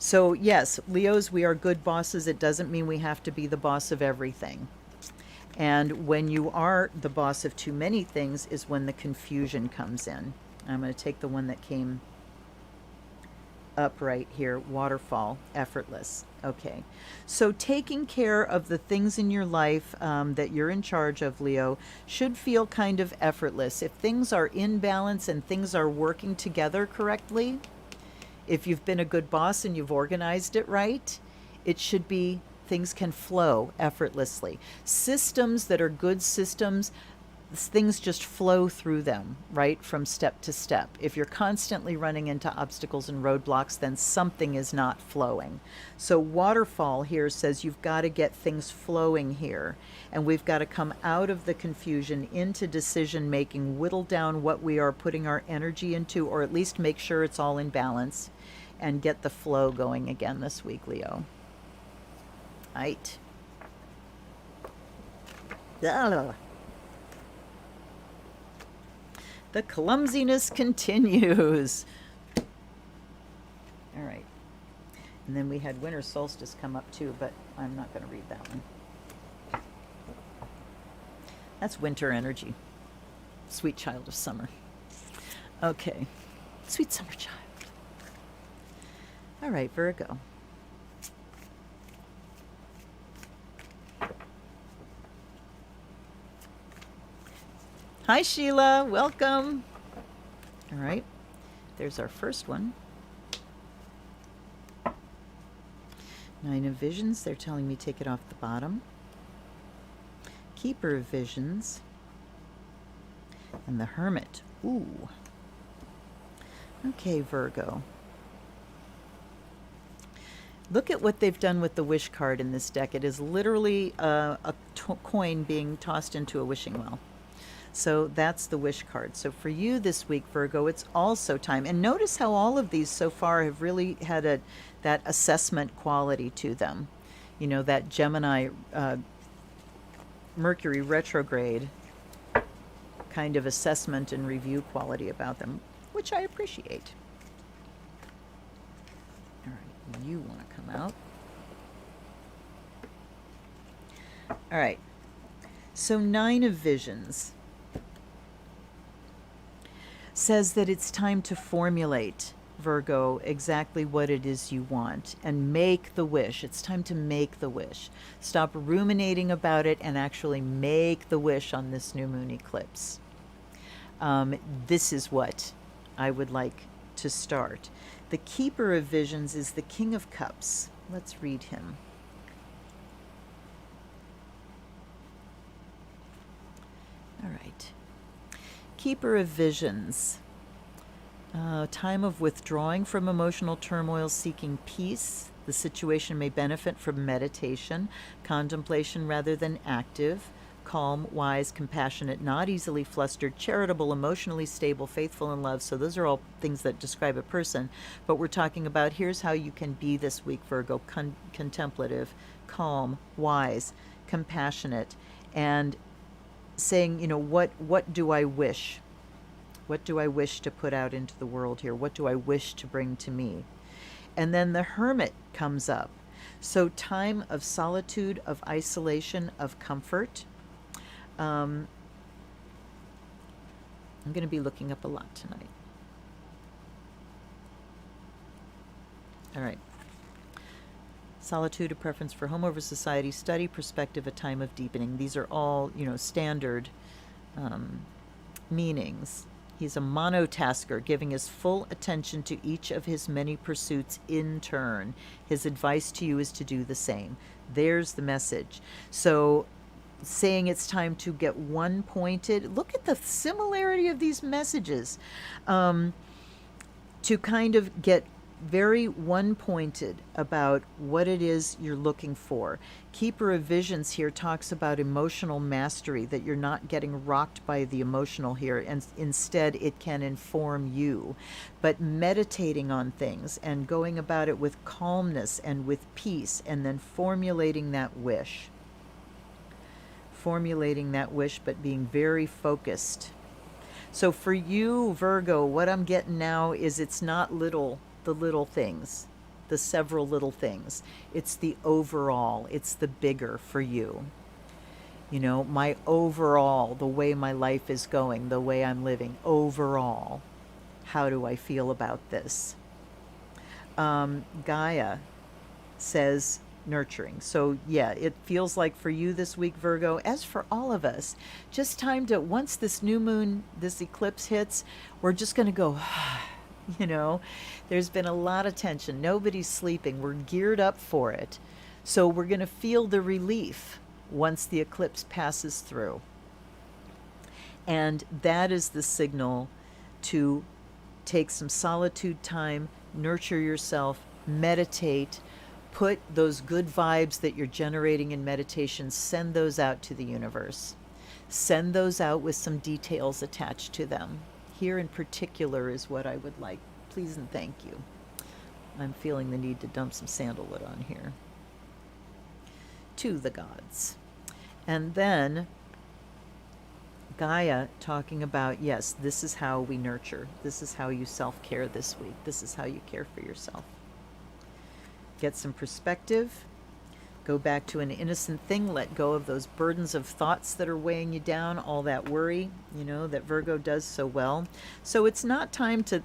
So yes, Leos, we are good bosses. It doesn't mean we have to be the boss of everything. And when you are the boss of too many things is when the confusion comes in. I'm going to take the one that came up right here, waterfall, effortless. Okay, so taking care of the things in your life that you're in charge of, Leo, should feel kind of effortless. If things are in balance and things are working together correctly, if you've been a good boss and you've organized it right, it should be, things can flow effortlessly. Systems that are good systems, things just flow through them, right, from step to step. If you're constantly running into obstacles and roadblocks, then something is not flowing. So waterfall here says you've got to get things flowing here, and we've got to come out of the confusion into decision making, whittle down what we are putting our energy into, or at least make sure it's all in balance, and get the flow going again this week, Leo. Right. The clumsiness continues. All right. And then we had winter solstice come up too, but I'm not going to read that one. That's winter energy. Sweet child of summer. Okay. Sweet summer child. All right, Virgo. Hi, Sheila. Welcome. All right. There's our first one. Nine of Visions. They're telling me take it off the bottom. Keeper of Visions. And the Hermit. Ooh. Okay, Virgo. Look at what they've done with the wish card in this deck. It is literally a coin being tossed into a wishing well. So that's the wish card. So for you this week, Virgo, it's also time. And notice how all of these so far have really had that assessment quality to them. You know, that Gemini Mercury retrograde kind of assessment and review quality about them, which I appreciate. All right, you want to come out. All right, so Nine of Visions says that it's time to formulate, Virgo, exactly what it is you want and make the wish. It's time to make the wish. Stop ruminating about it and actually make the wish on this new moon eclipse. This is what I would like to start. The Keeper of Visions is the King of Cups. Let's read him. All right. Keeper of Visions. Time of withdrawing from emotional turmoil, seeking peace. The situation may benefit from meditation, contemplation rather than active. Calm, wise, compassionate, not easily flustered, charitable, emotionally stable, faithful in love. So those are all things that describe a person. But we're talking about here's how you can be this week, Virgo. Contemplative, calm, wise, compassionate, and saying, you know, what do I wish? What do I wish to put out into the world here? What do I wish to bring to me? And then the Hermit comes up. So time of solitude, of isolation, of comfort. I'm going to be looking up a lot tonight. All right. Solitude, a preference for home over society, study, perspective, a time of deepening. These are all, you know, standard meanings. He's a monotasker, giving his full attention to each of his many pursuits in turn. His advice to you is to do the same. There's the message. So saying it's time to get one-pointed. Look at the similarity of these messages. To kind of get very one-pointed about what it is you're looking for. Keeper of Visions here talks about emotional mastery, that you're not getting rocked by the emotional here, and instead it can inform you. But meditating on things and going about it with calmness and with peace, and then formulating that wish. Formulating that wish, but being very focused. So for you, Virgo, what I'm getting now is it's not the little things, the several little things. It's the overall, it's the bigger for you. You know, my overall, the way my life is going, the way I'm living, overall, how do I feel about this? Gaia says nurturing. So yeah, it feels like for you this week, Virgo, as for all of us, just time to, once this new moon, this eclipse hits, we're just going to go, you know, there's been a lot of tension. Nobody's sleeping. We're geared up for it. So we're going to feel the relief once the eclipse passes through. And that is the signal to take some solitude time, nurture yourself, meditate, put those good vibes that you're generating in meditation, send those out to the universe. Send those out with some details attached to them. Here in particular is what I would like. Please and thank you. I'm feeling the need to dump some sandalwood on here. To the gods. And then Gaia talking about, yes, this is how we nurture. This is how you self-care this week. This is how you care for yourself. Get some perspective. Go back to an innocent thing. Let go of those burdens of thoughts that are weighing you down, all that worry, that Virgo does so well. So it's not time to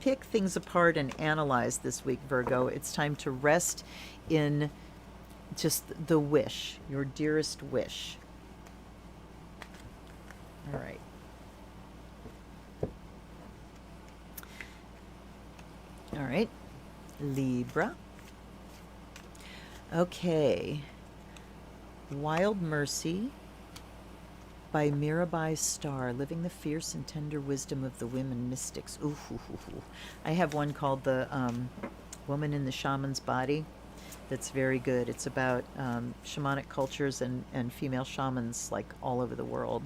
pick things apart and analyze this week, Virgo. It's time to rest in just the wish, your dearest wish. All right. All right. Libra. Okay. Wild Mercy by Mirabai Starr, Living the Fierce and Tender Wisdom of the Women Mystics. Ooh, ooh, ooh, ooh. I have one called The Woman in the Shaman's Body that's very good. It's about shamanic cultures and female shamans like all over the world.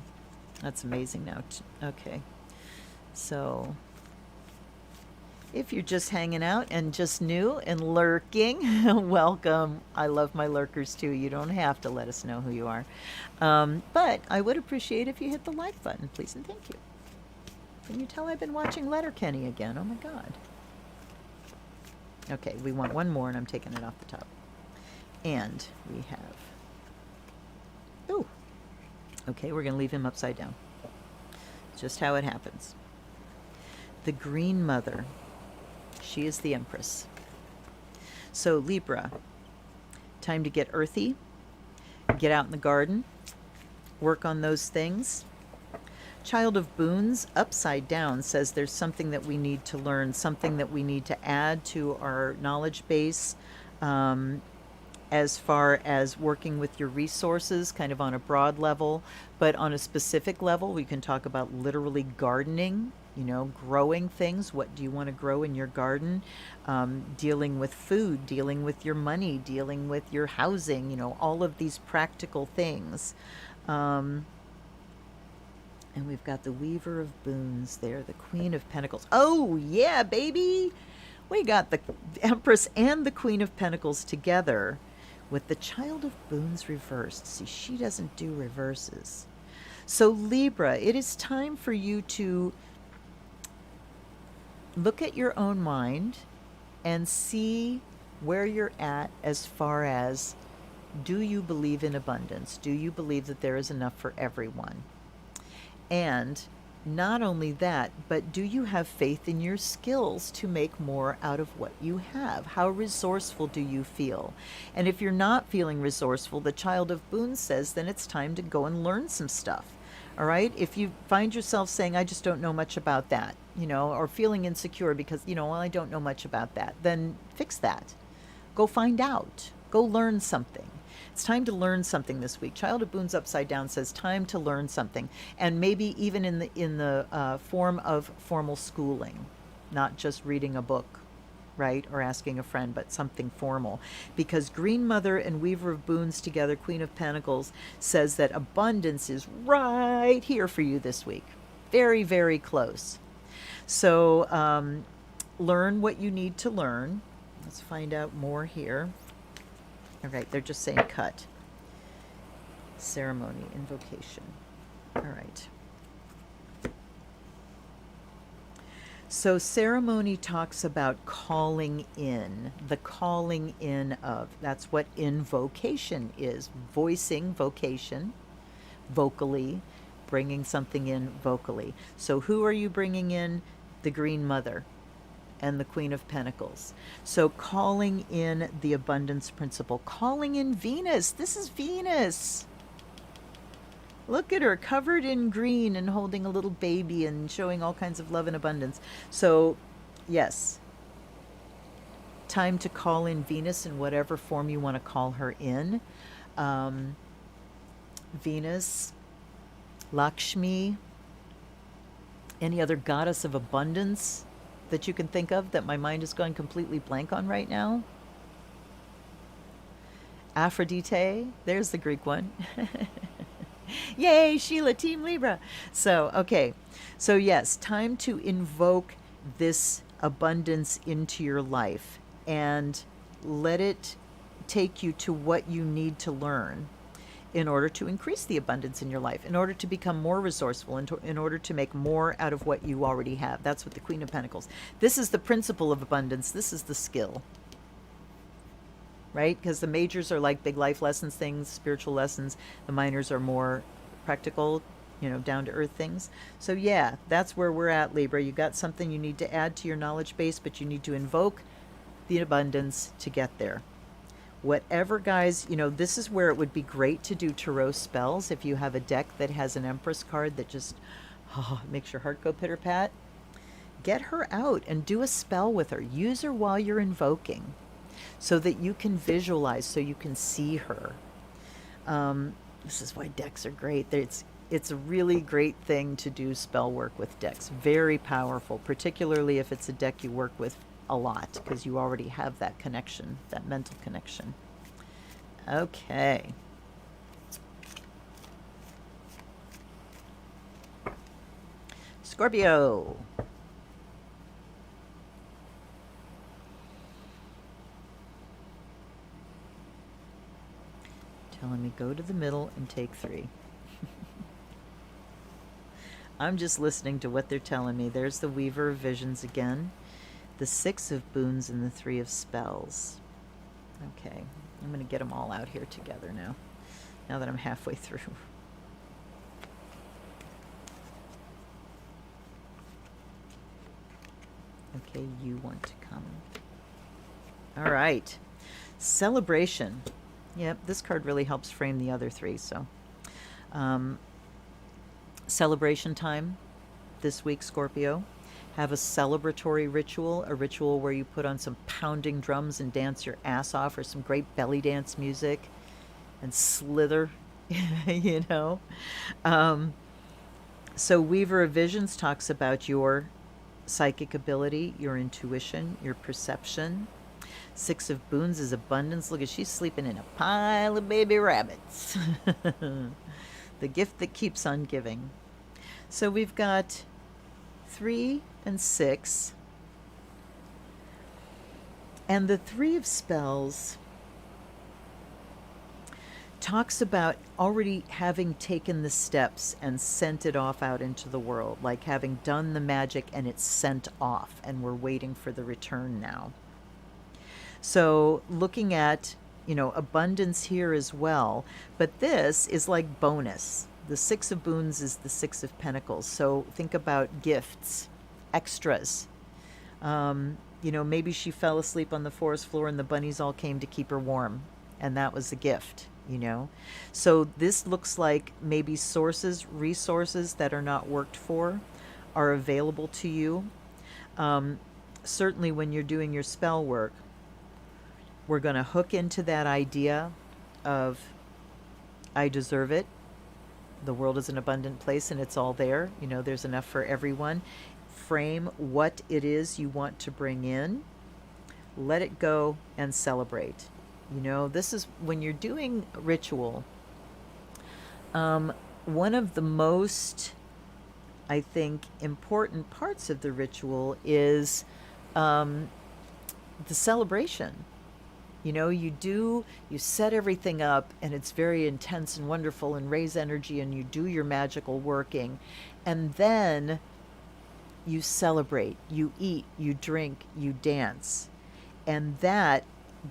That's amazing now. Okay. So if you're just hanging out and just new and lurking, welcome. I love my lurkers too. You don't have to let us know who you are. But I would appreciate if you hit the like button, please and thank you. Can you tell I've been watching Letterkenny again? Oh my God. Okay, we want one more and I'm taking it off the top. And we have... Ooh. Okay, we're going to leave him upside down. Just how it happens. The Green Mother. She is the Empress. So Libra, time to get earthy, get out in the garden, work on those things. Child of Boons, upside down, says there's something that we need to learn, something that we need to add to our knowledge base, as far as working with your resources, kind of on a broad level, but on a specific level, we can talk about literally gardening, growing things. What do you want to grow in your garden? Dealing with food, dealing with your money, dealing with your housing, all of these practical things. And we've got the Weaver of Boons there, the Queen of Pentacles. Oh, yeah, baby! We got the Empress and the Queen of Pentacles together with the Child of Boons reversed. See, she doesn't do reverses. So Libra, it is time for you to look at your own mind and see where you're at as far as, do you believe in abundance? Do you believe that there is enough for everyone? And not only that, but do you have faith in your skills to make more out of what you have? How resourceful do you feel? And if you're not feeling resourceful, the Child of Boons says, then it's time to go and learn some stuff. All right? If you find yourself saying, I just don't know much about that, or feeling insecure because, well, I don't know much about that, then fix that. Go find out. Go learn something. It's time to learn something this week. Child of Boons upside down says time to learn something, and maybe even in the form of formal schooling, not just reading a book, right, or asking a friend, but something formal. Because Green Mother and Weaver of Boons together, Queen of Pentacles, says that abundance is right here for you this week. Very, very close. So learn what you need to learn. Let's find out more here. All right, they're just saying cut. Ceremony, invocation. All right. So ceremony talks about calling in, the calling in of. That's what invocation is. Voicing vocation, vocally, bringing something in vocally. So who are you bringing in? The Green Mother and the Queen of Pentacles. So calling in the abundance principle, calling in Venus. This is Venus. Look at her, covered in green and holding a little baby and showing all kinds of love and abundance. So, yes, time to call in Venus in whatever form you want to call her in. Venus, Lakshmi, any other goddess of abundance that you can think of that my mind is going completely blank on right now? Aphrodite, there's the Greek one. Yay, Sheila, Team Libra. So, okay. So, yes, time to invoke this abundance into your life and let it take you to what you need to learn. in order to increase the abundance in your life, in order to become more resourceful, in order to make more out of what you already have. That's what the Queen of Pentacles. This is the principle of abundance. This is the skill, right? Because the majors are like big life lessons, things, spiritual lessons. The minors are more practical, you know, down to earth things. So yeah, that's where we're at, Libra. You got something you need to add to your knowledge base, but you need to invoke the abundance to get there. Whatever, guys, you know, this is where it would be great to do tarot spells. If you have a deck that has an Empress card that just makes your heart go pitter-pat, get her out and do a spell with her. Use her while you're invoking so that you can visualize, so you can see her. This is why decks are great. It's a really great thing to do spell work with decks. Very powerful, particularly if it's a deck you work with a lot, because you already have that connection, that mental connection. Okay. Scorpio. Telling me go to the middle and take 3. I'm just listening to what they're telling me. There's the Weaver of Visions again. The 6 of Boons and the 3 of Spells. Okay, I'm going to get them all out here together now that I'm halfway through. Okay, you want to come. All right, celebration. Yep, this card really helps frame the other 3. So, celebration time this week, Scorpio. Have a celebratory ritual, a ritual where you put on some pounding drums and dance your ass off, or some great belly dance music and slither, you know. So Weaver of Visions talks about your psychic ability, your intuition, your perception. 6 of Boons is abundance. Look at, she's sleeping in a pile of baby rabbits. The gift that keeps on giving. So we've got 3 and 6. And the 3 of Spells talks about already having taken the steps and sent it off out into the world, like having done the magic and it's sent off, and we're waiting for the return now. So looking at, you know, abundance here as well, but this is like bonus. The 6 of Boons is the 6 of Pentacles. So think about gifts, extras. You know, maybe she fell asleep on the forest floor and the bunnies all came to keep her warm, and that was a gift, you know. So this looks like maybe resources that are not worked for are available to you. Certainly when you're doing your spell work, we're going to hook into that idea of I deserve it. The world is an abundant place and it's all there. You know, there's enough for everyone. Frame what it is you want to bring in. Let it go and celebrate. You know, this is when you're doing ritual. One of the most, I think, important parts of the ritual is the celebration. You know, you set everything up and it's very intense and wonderful and raise energy, and you do your magical working, and then you celebrate, you eat, you drink, you dance, and that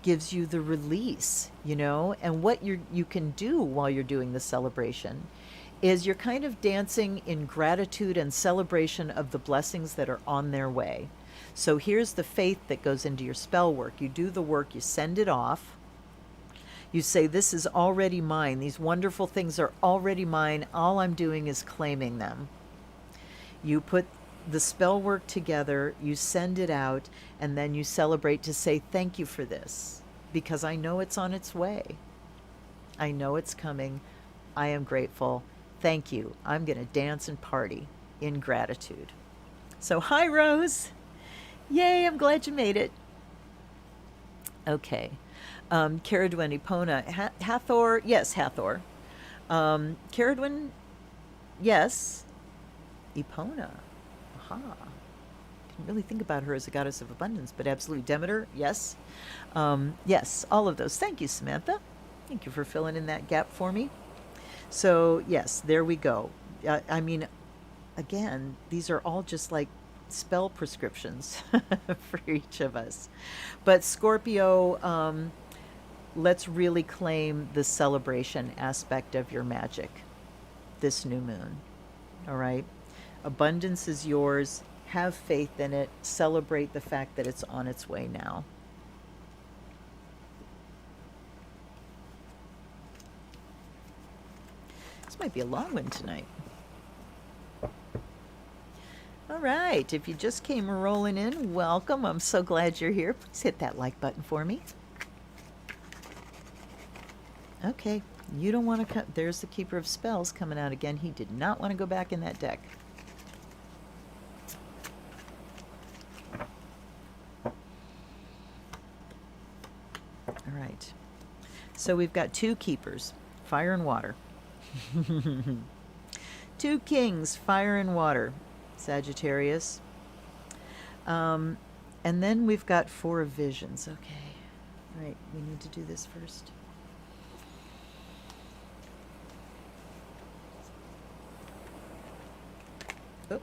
gives you the release, you know. And what you can do while you're doing the celebration is you're kind of dancing in gratitude and celebration of the blessings that are on their way. So here's the faith that goes into your spell work. You do the work, you send it off. You say, this is already mine. These wonderful things are already mine. All I'm doing is claiming them. You put the spell work together, you send it out, and then you celebrate to say, thank you for this, because I know it's on its way. I know it's coming. I am grateful. Thank you. I'm going to dance and party in gratitude. So, hi, Rose. Yay, I'm glad you made it. Okay. Caradwen Epona. Hathor. Yes, Hathor. Caradwen. Yes. Epona. Aha. Didn't really think about her as a goddess of abundance, but absolutely. Demeter. Yes. Yes, all of those. Thank you, Samantha. Thank you for filling in that gap for me. So, yes, there we go. I mean, again, these are all just like spell prescriptions for each of us. But Scorpio, let's really claim the celebration aspect of your magic this new moon. All right? Abundance is yours. Have faith in it. Celebrate the fact that it's on its way now. This might be a long one tonight. All right. If you just came rolling in, welcome. I'm so glad you're here. Please hit that like button for me. Okay. You don't want to come. There's the Keeper of Spells coming out again. He did not want to go back in that deck. All right. So we've got two keepers, fire and water. Two kings, fire and water, Sagittarius. And then we've got four of visions. Okay. All right. We need to do this first. Oh,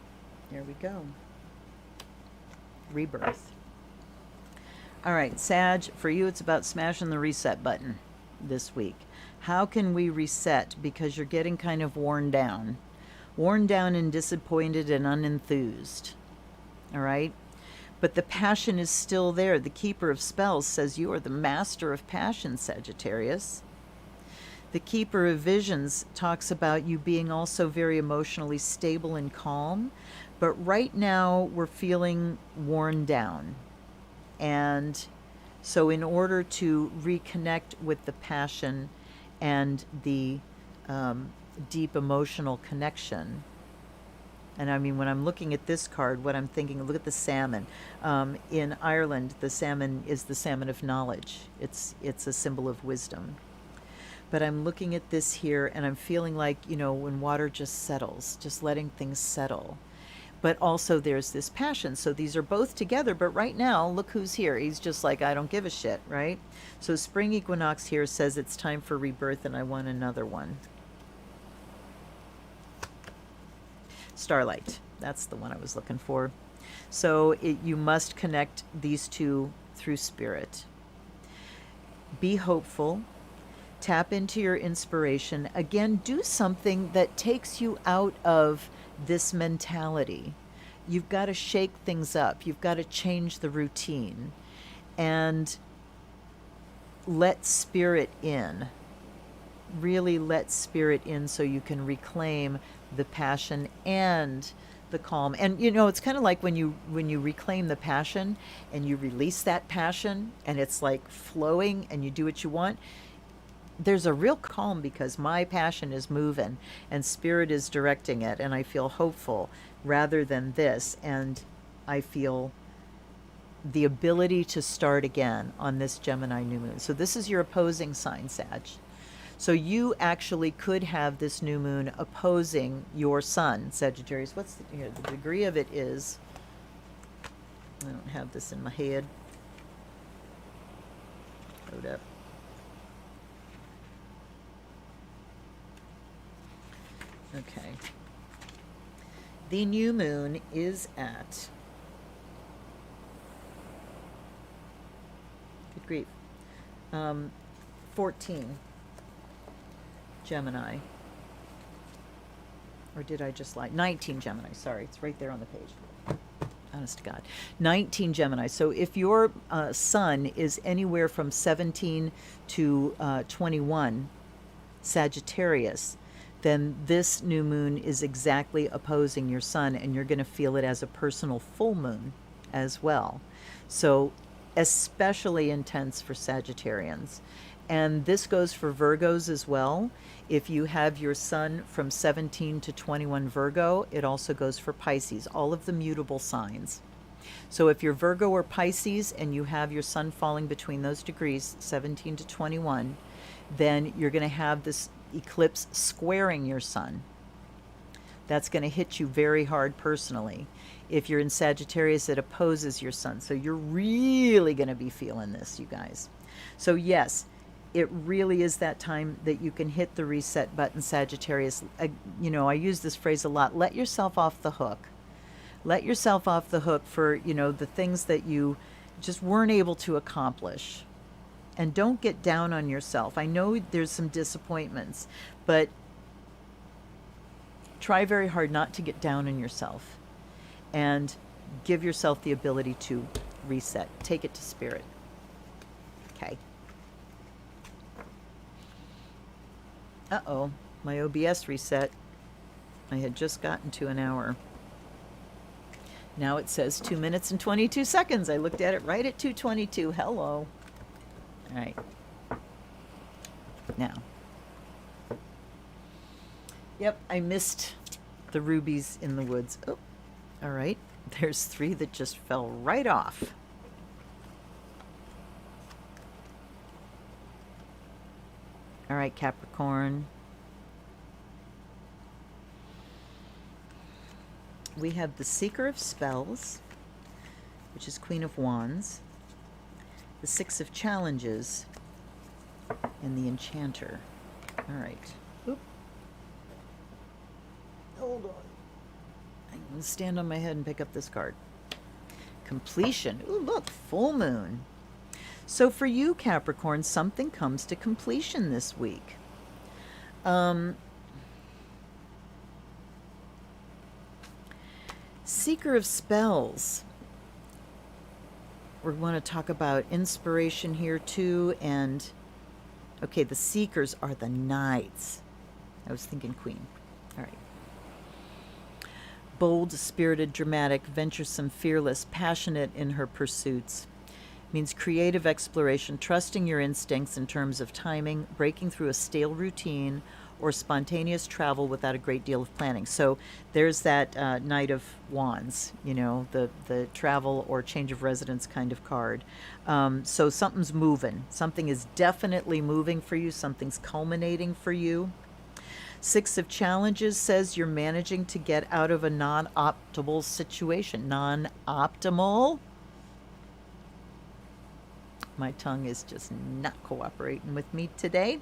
there we go. Rebirth. All right, Sag, for you it's about smashing the reset button this week. How can we reset? Because you're getting kind of worn down. Worn down and disappointed and unenthused. All right? But the passion is still there. The Keeper of Spells says you are the master of passion, Sagittarius. The Keeper of Visions talks about you being also very emotionally stable and calm. But right now we're feeling worn down. And so in order to reconnect with the passion and the deep emotional connection, and I mean, when I'm looking at this card, what I'm thinking, look at the salmon. In Ireland, the salmon is the salmon of knowledge. It's a symbol of wisdom. But I'm looking at this here, and I'm feeling like, you know, when water just settles, just letting things settle. But also there's this passion. So these are both together. But right now, look who's here. He's just like, I don't give a shit, right? So spring equinox here says it's time for rebirth, and I want another one. Starlight. That's the one I was looking for. So you must connect these two through spirit. Be hopeful. Tap into your inspiration. Again, do something that takes you out of this mentality. You've got to shake things up. You've got to change the routine and let spirit in. Really let spirit in so you can reclaim the passion and the calm. And you know, it's kind of like when you reclaim the passion and you release that passion and it's like flowing and you do what you want. There's a real calm because my passion is moving and spirit is directing it, and I feel hopeful rather than this, and I feel the ability to start again on this Gemini new moon. So this is your opposing sign, Sag. So you actually could have this new moon opposing your sun, Sagittarius. What's the degree of it is, I don't have this in my head. Load up. Okay. The new moon is at, good grief, 14 Gemini. Or did I just lie? 19 Gemini, sorry. It's right there on the page. Honest to God. 19 Gemini. So if your sun is anywhere from 17 to 21 Sagittarius, then this new moon is exactly opposing your sun, and you're going to feel it as a personal full moon as well. So especially intense for Sagittarians. And this goes for Virgos as well. If you have your sun from 17 to 21 Virgo, it also goes for Pisces, all of the mutable signs. So if you're Virgo or Pisces and you have your sun falling between those degrees, 17 to 21, then you're going to have this eclipse squaring your sun. That's going to hit you very hard personally. If you're in Sagittarius, it opposes your sun. So you're really going to be feeling this, you guys. So yes, it really is that time that you can hit the reset button, Sagittarius. I use this phrase a lot. Let yourself off the hook. Let yourself off the hook for, the things that you just weren't able to accomplish. And don't get down on yourself. I know there's some disappointments, but try very hard not to get down on yourself and give yourself the ability to reset. Take it to spirit. Okay. Uh-oh, my OBS reset. I had just gotten to an hour. Now it says 2 minutes and 22 seconds. I looked at it right at 2:22. Hello. All right. Now. Yep, I missed the rubies in the woods. Oh, all right. There's 3 that just fell right off. All right, Capricorn. We have the Seeker of Spells, which is Queen of Wands, the 6 of Challenges, and the Enchanter. All right. Oop. Hold on. I'm going to stand on my head and pick up this card. Completion. Ooh, look, full moon. So for you, Capricorn, something comes to completion this week. Seeker of Spells. We want to talk about inspiration here too. And, okay, the Seekers are the Knights. I was thinking Queen. All right. Bold, spirited, dramatic, venturesome, fearless, passionate in her pursuits. Means creative exploration, trusting your instincts in terms of timing, breaking through a stale routine, or spontaneous travel without a great deal of planning. So there's that Knight of Wands, the travel or change of residence kind of card. So something's moving. Something is definitely moving for you. Something's culminating for you. 6 of Challenges says you're managing to get out of a non-optimal situation. Non-optimal. My tongue is just not cooperating with me today.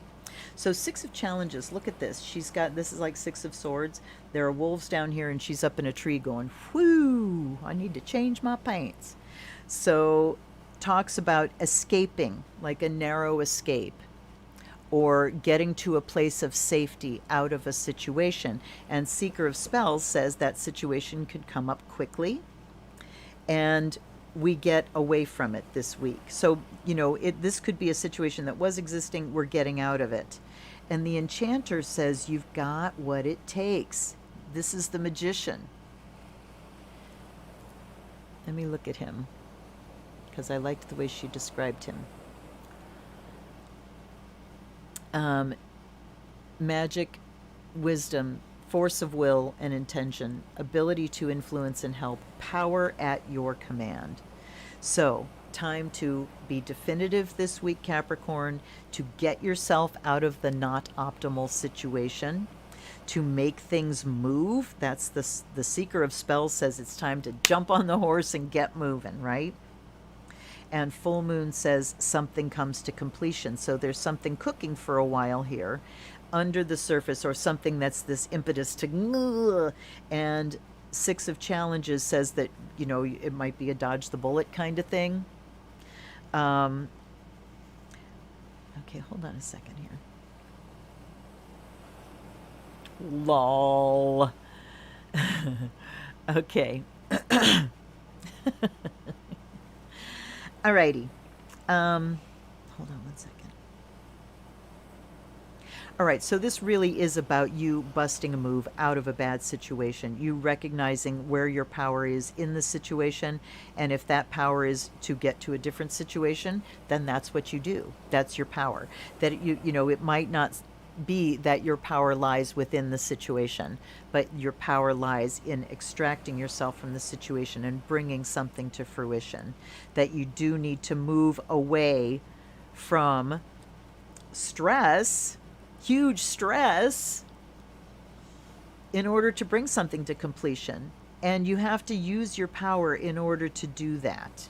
So 6 of Challenges, look at this. This is like 6 of Swords. There are wolves down here and she's up in a tree going, whoo, I need to change my pants. So talks about escaping, like a narrow escape, or getting to a place of safety out of a situation. And Seeker of Spells says that situation could come up quickly and we get away from it this week. So, this could be a situation that was existing. We're getting out of it. And the Enchanter says you've got what it takes. This is the Magician. Let me look at him because I liked the way she described him. Magic, wisdom, force of will and intention, ability to influence and help, power at your command. So, time to be definitive this week, Capricorn, to get yourself out of the not optimal situation, to make things move. That's the Seeker of Spells says it's time to jump on the horse and get moving, right? And full moon says something comes to completion. So there's something cooking for a while here under the surface, or something that's this impetus to, and 6 of Challenges says that, it might be a dodge the bullet kind of thing. Okay, hold on a second here. Lol. Okay. Alrighty. Hold on one second. All right, so this really is about you busting a move out of a bad situation, you recognizing where your power is in the situation, and if that power is to get to a different situation, then that's what you do. That's your power. That it might not be that your power lies within the situation, but your power lies in extracting yourself from the situation and bringing something to fruition. That you do need to move away from stress, huge stress, in order to bring something to completion. And you have to use your power in order to do that.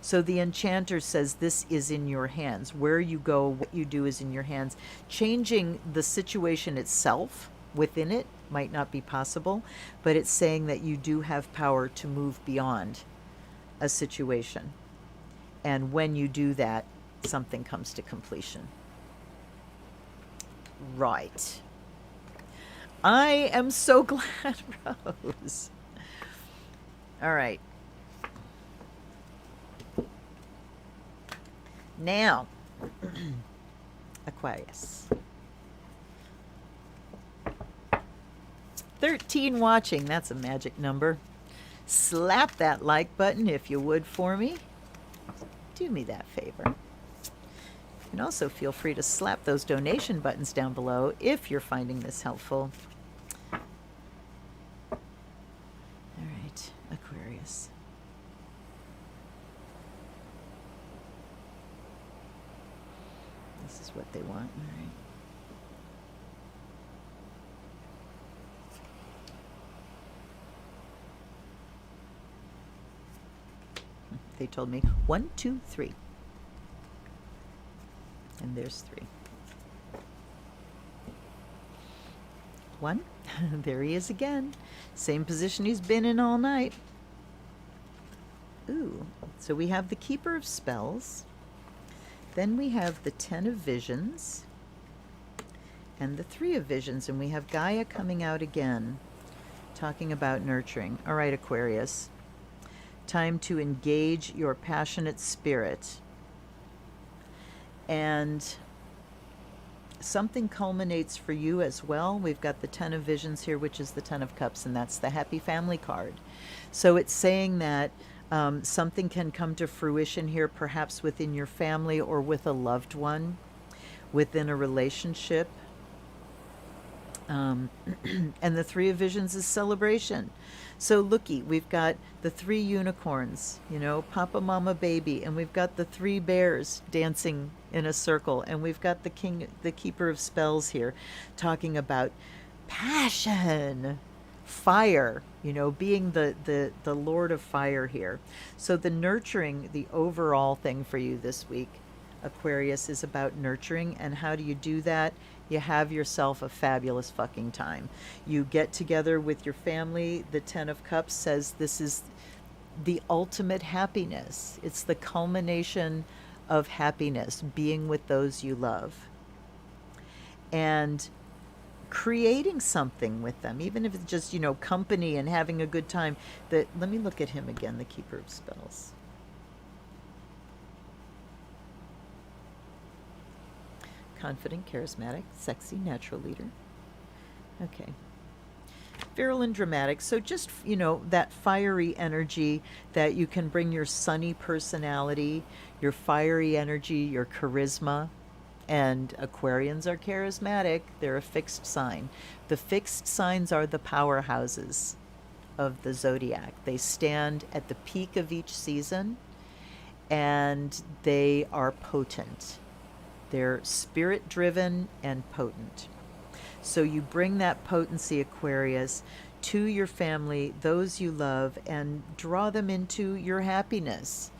So the enchanter says this is in your hands. Where you go, what you do is in your hands. Changing the situation itself within it might not be possible, but it's saying that you do have power to move beyond a situation. And when you do that, something comes to completion. Right. I am so glad, Rose. All right. Now, Aquarius. 13 watching. That's a magic number. Slap that like button if you would for me. Do me that favor. You can also feel free to slap those donation buttons down below if you're finding this helpful. All right, Aquarius. This is what they want. All right. They told me 1, 2, 3. And there's 3. 1. There he is again. Same position he's been in all night. Ooh. So we have the Keeper of Spells. Then we have the 10 of Visions. And the 3 of Visions. And we have Gaia coming out again, talking about nurturing. All right, Aquarius. Time to engage your passionate spirit. And something culminates for you as well. We've got the 10 of Visions here, which is the 10 of Cups, and that's the Happy Family card. So it's saying that something can come to fruition here, perhaps within your family or with a loved one, within a relationship. And the 3 of Visions is celebration. So looky, we've got the 3 unicorns, you know, Papa, Mama, Baby, and we've got the 3 bears dancing in a circle, and we've got the Keeper of Spells here, talking about passion, fire, you know, being the Lord of Fire here. So the nurturing, the overall thing for you this week, Aquarius, is about nurturing. And how do you do that? You have yourself a fabulous fucking time. You get together with your family. The 10 of Cups says this is the ultimate happiness. It's the culmination of happiness, being with those you love. And creating something with them, even if it's just, you know, company and having a good time. Let me look at him again, the Keeper of Spells. Confident, charismatic, sexy, natural leader. Okay. Virile and dramatic. So just, you know, that fiery energy that you can bring, your sunny personality, your fiery energy, your charisma. And Aquarians are charismatic. They're a fixed sign. The fixed signs are the powerhouses of the zodiac. They stand at the peak of each season, and they are potent. They're spirit-driven and potent. So you bring that potency, Aquarius, to your family, those you love, and draw them into your happiness.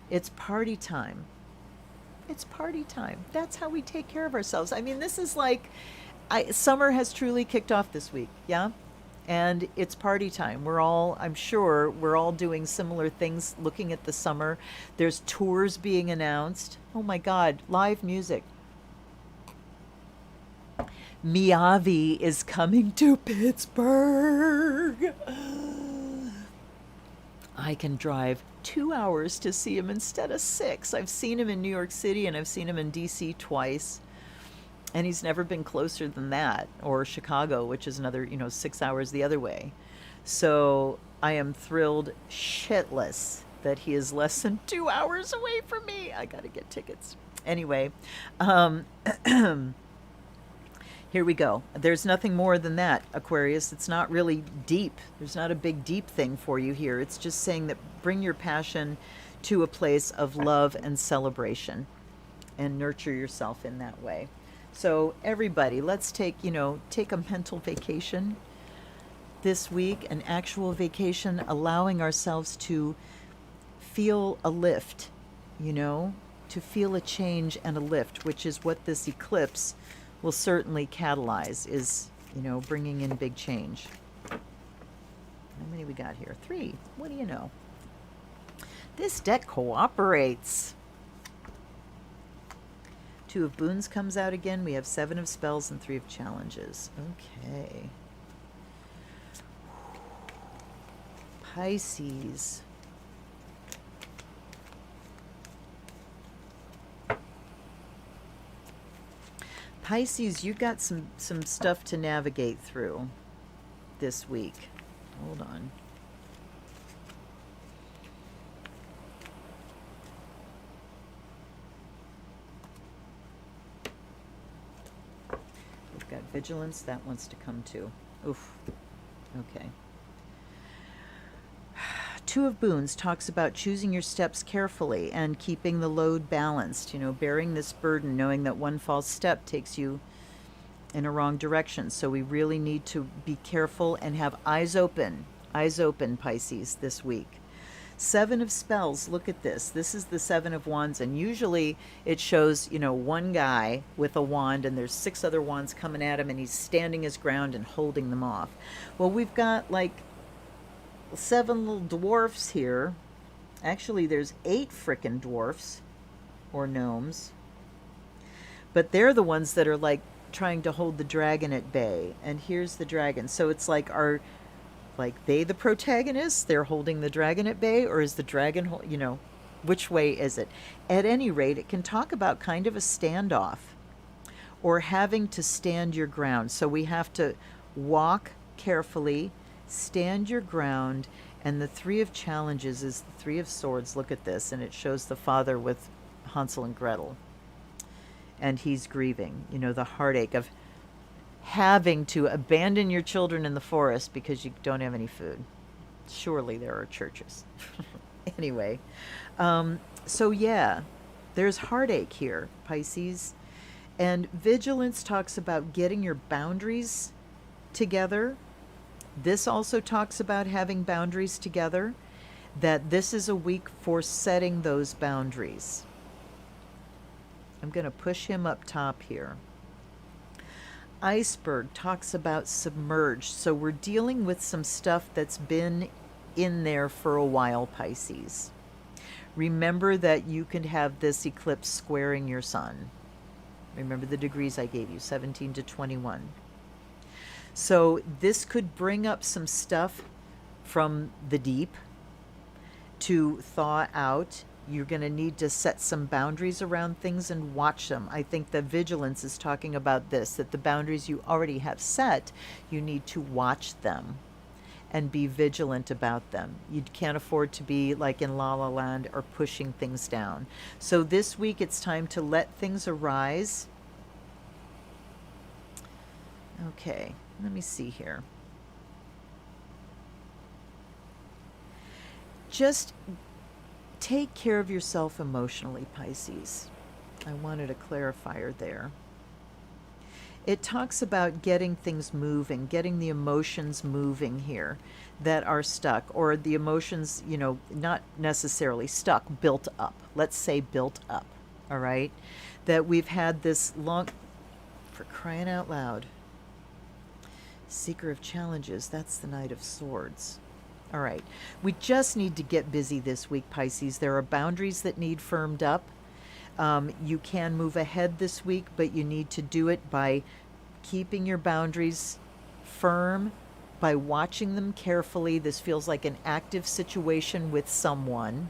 It's party time. It's party time. That's how we take care of ourselves. I mean, this is like, summer has truly kicked off this week, yeah? And it's party time. I'm sure we're all doing similar things, looking at the summer. There's tours being announced. Oh my God, live music. Miyavi is coming to Pittsburgh. I can drive 2 hours to see him instead of 6. I've seen him in New York City and I've seen him in DC twice. And he's never been closer than that, or Chicago, which is another, 6 hours the other way. So I am thrilled shitless that he is less than 2 hours away from me. I got to get tickets. Anyway, here we go. There's nothing more than that, Aquarius. It's not really deep. There's not a big deep thing for you here. It's just saying that bring your passion to a place of love and celebration and nurture yourself in that way. So everybody, let's take a mental vacation this week, an actual vacation, allowing ourselves to feel a lift, you know, to feel a change and a lift, which is what this eclipse will certainly catalyze, is, you know, bringing in big change. How many we got here? 3. What do you know? This deck cooperates. 2 of Boons comes out again. We have 7 of Spells and 3 of Challenges. Okay. Pisces. Pisces, you got some stuff to navigate through this week. Hold on. We've got vigilance. That wants to come too. Oof. Okay. 2 of Boons talks about choosing your steps carefully and keeping the load balanced, you know, bearing this burden, knowing that one false step takes you in a wrong direction. So we really need to be careful and have eyes open, Pisces, this week. 7 of Spells, look at this. This is the 7 of Wands, and usually it shows, you know, one guy with a wand and there's 6 other wands coming at him and he's standing his ground and holding them off. Well, we've got like 7 little dwarfs here. Actually, there's 8 frickin' dwarfs or gnomes. But they're the ones that are like trying to hold the dragon at bay. And here's the dragon. So it's like, are like they the protagonists? They're holding the dragon at bay, or is the dragon, you know, which way is it? At any rate, it can talk about kind of a standoff or having to stand your ground. So we have to walk carefully, stand your ground. And the 3 of Challenges is the 3 of Swords. Look at this, and it shows the father with Hansel and Gretel, and he's grieving, you know, the heartache of having to abandon your children in the forest because you don't have any food. Surely there are churches. Anyway, so yeah, there's heartache here, Pisces. And vigilance talks about getting your boundaries together. This also talks about having boundaries together, that this is a week for setting those boundaries. I'm going to push him up top here. Iceberg talks about submerged. So we're dealing with some stuff that's been in there for a while, Pisces. Remember that you can have this eclipse squaring your sun. Remember the degrees I gave you, 17 to 21. So this could bring up some stuff from the deep to thaw out. You're going to need to set some boundaries around things and watch them. I think the vigilance is talking about this, that the boundaries you already have set, you need to watch them and be vigilant about them. You can't afford to be like in La La Land or pushing things down. So this week it's time to let things arise. Okay. Let me see here. Just take care of yourself emotionally, Pisces. I wanted a clarifier there. It talks about getting things moving, getting the emotions moving here that are stuck, or the emotions, you know, not necessarily stuck, built up. Let's say built up, all right? That we've had this long, for crying out loud. Seeker of Challenges, that's the Knight of Swords. All right, we just need to get busy this week, Pisces. There are boundaries that need firmed up. You can move ahead this week, but you need to do it by keeping your boundaries firm, by watching them carefully. This feels like an active situation with someone,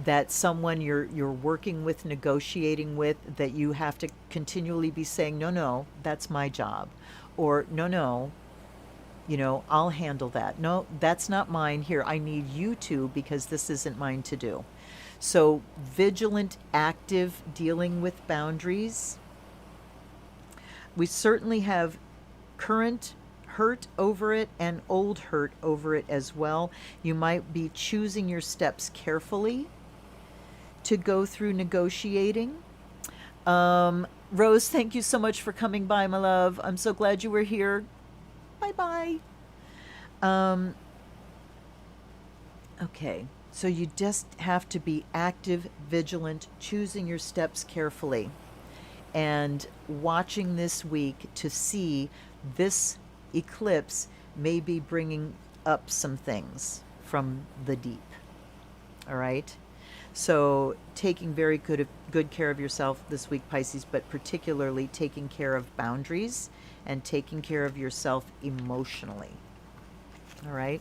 that someone you're working with, negotiating with, that you have to continually be saying, no, that's my job. Or, no, you know, I'll handle that. No, that's not mine. Here, I need you to, because this isn't mine to do. So, vigilant, active, dealing with boundaries. We certainly have current hurt over it and old hurt over it as well. You might be choosing your steps carefully to go through negotiating. Rose, thank you so much for coming by, my love. I'm so glad you were here. Bye-bye. Okay, So you just have to be active, vigilant, choosing your steps carefully, and watching this week to see this eclipse may be bringing up some things from the deep. All right? So taking very good care of yourself this week, Pisces, but particularly taking care of boundaries and taking care of yourself emotionally. All right?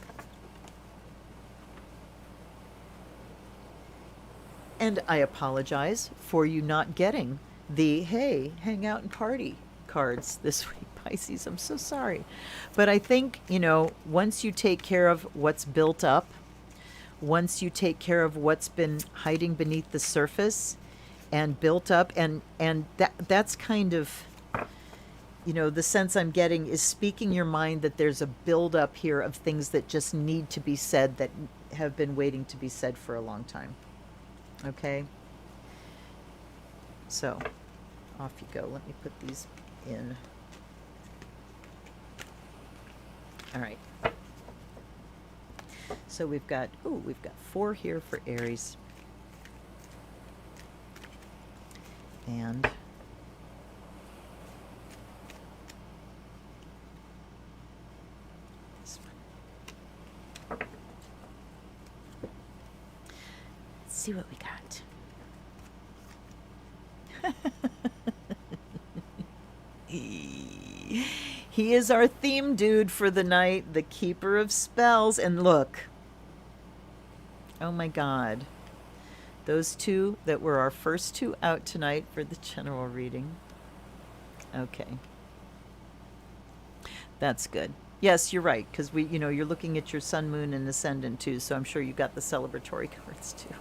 And I apologize for you not getting the, hey, hang out and party cards this week, Pisces. I'm so sorry. But I think, once you take care of what's built up, once you take care of what's been hiding beneath the surface and built up, and that's kind of, the sense I'm getting is speaking your mind that there's a buildup here of things that just need to be said that have been waiting to be said for a long time. Okay? So, off you go. Let me put these in. All right. So we've got 4 here for Aries. And this one. Let's see what we got. He is our theme dude for the night, the keeper of spells. And look, oh my God, those two that were our first 2 out tonight for the general reading. Okay, that's good. Yes, you're right, because you're looking at your sun, moon, and ascendant too, so I'm sure you got the celebratory cards too.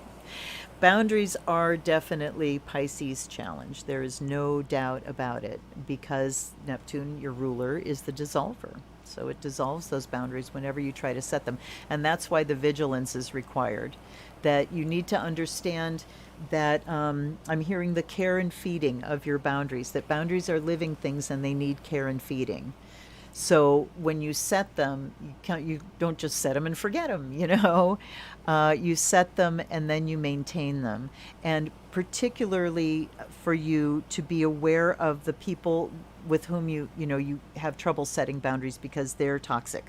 Boundaries are definitely Pisces' challenge. There is no doubt about it, because Neptune, your ruler, is the dissolver. So it dissolves those boundaries whenever you try to set them. And that's why the vigilance is required. That you need to understand that I'm hearing the care and feeding of your boundaries, that boundaries are living things and they need care and feeding. So when you set them, you don't just set them and forget them, you set them and then you maintain them. And particularly for you to be aware of the people with whom you have trouble setting boundaries because they're toxic.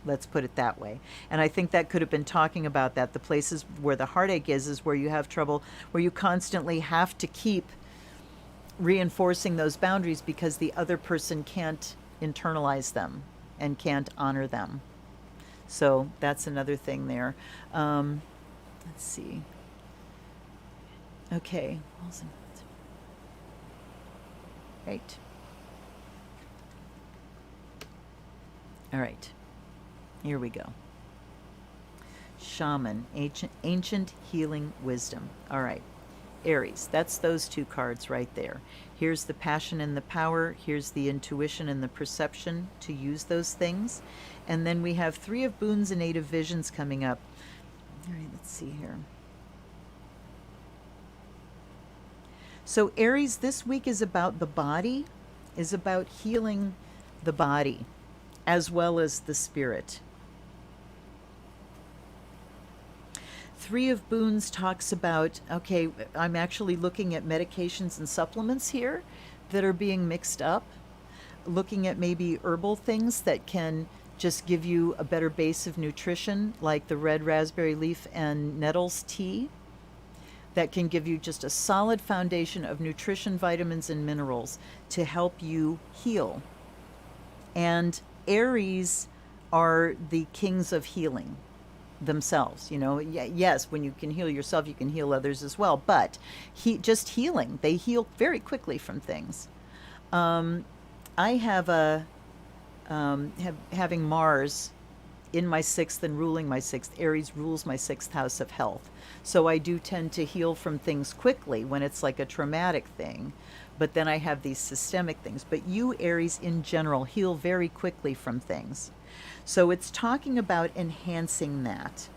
Let's put it that way. And I think that could have been talking about that. The places where the heartache is where you have trouble, where you constantly have to keep reinforcing those boundaries because the other person can't internalize them and can't honor them. So that's another thing there. Let's see. Okay. Right. All right. Here we go. Shaman, ancient healing wisdom. All right. Aries, that's those 2 cards right there. Here's the passion and the power. Here's the intuition and the perception to use those things. And then we have 3 of boons and 8 of visions coming up. All right, let's see here. So Aries, this week is about the body, is about healing the body as well as the spirit. 3 of boons talks about, okay, I'm actually looking at medications and supplements here that are being mixed up, looking at maybe herbal things that can just give you a better base of nutrition, like the red raspberry leaf and nettles tea, that can give you just a solid foundation of nutrition, vitamins, and minerals to help you heal. And Aries are the kings of healing themselves. Yes, when you can heal yourself, you can heal others as well, but just healing, they heal very quickly from things. I have having Mars in my 6th and ruling my 6th. Aries rules my 6th house of health, so I do tend to heal from things quickly when it's like a traumatic thing, but then I have these systemic things. But you, Aries, in general, heal very quickly from things. So it's talking about enhancing that,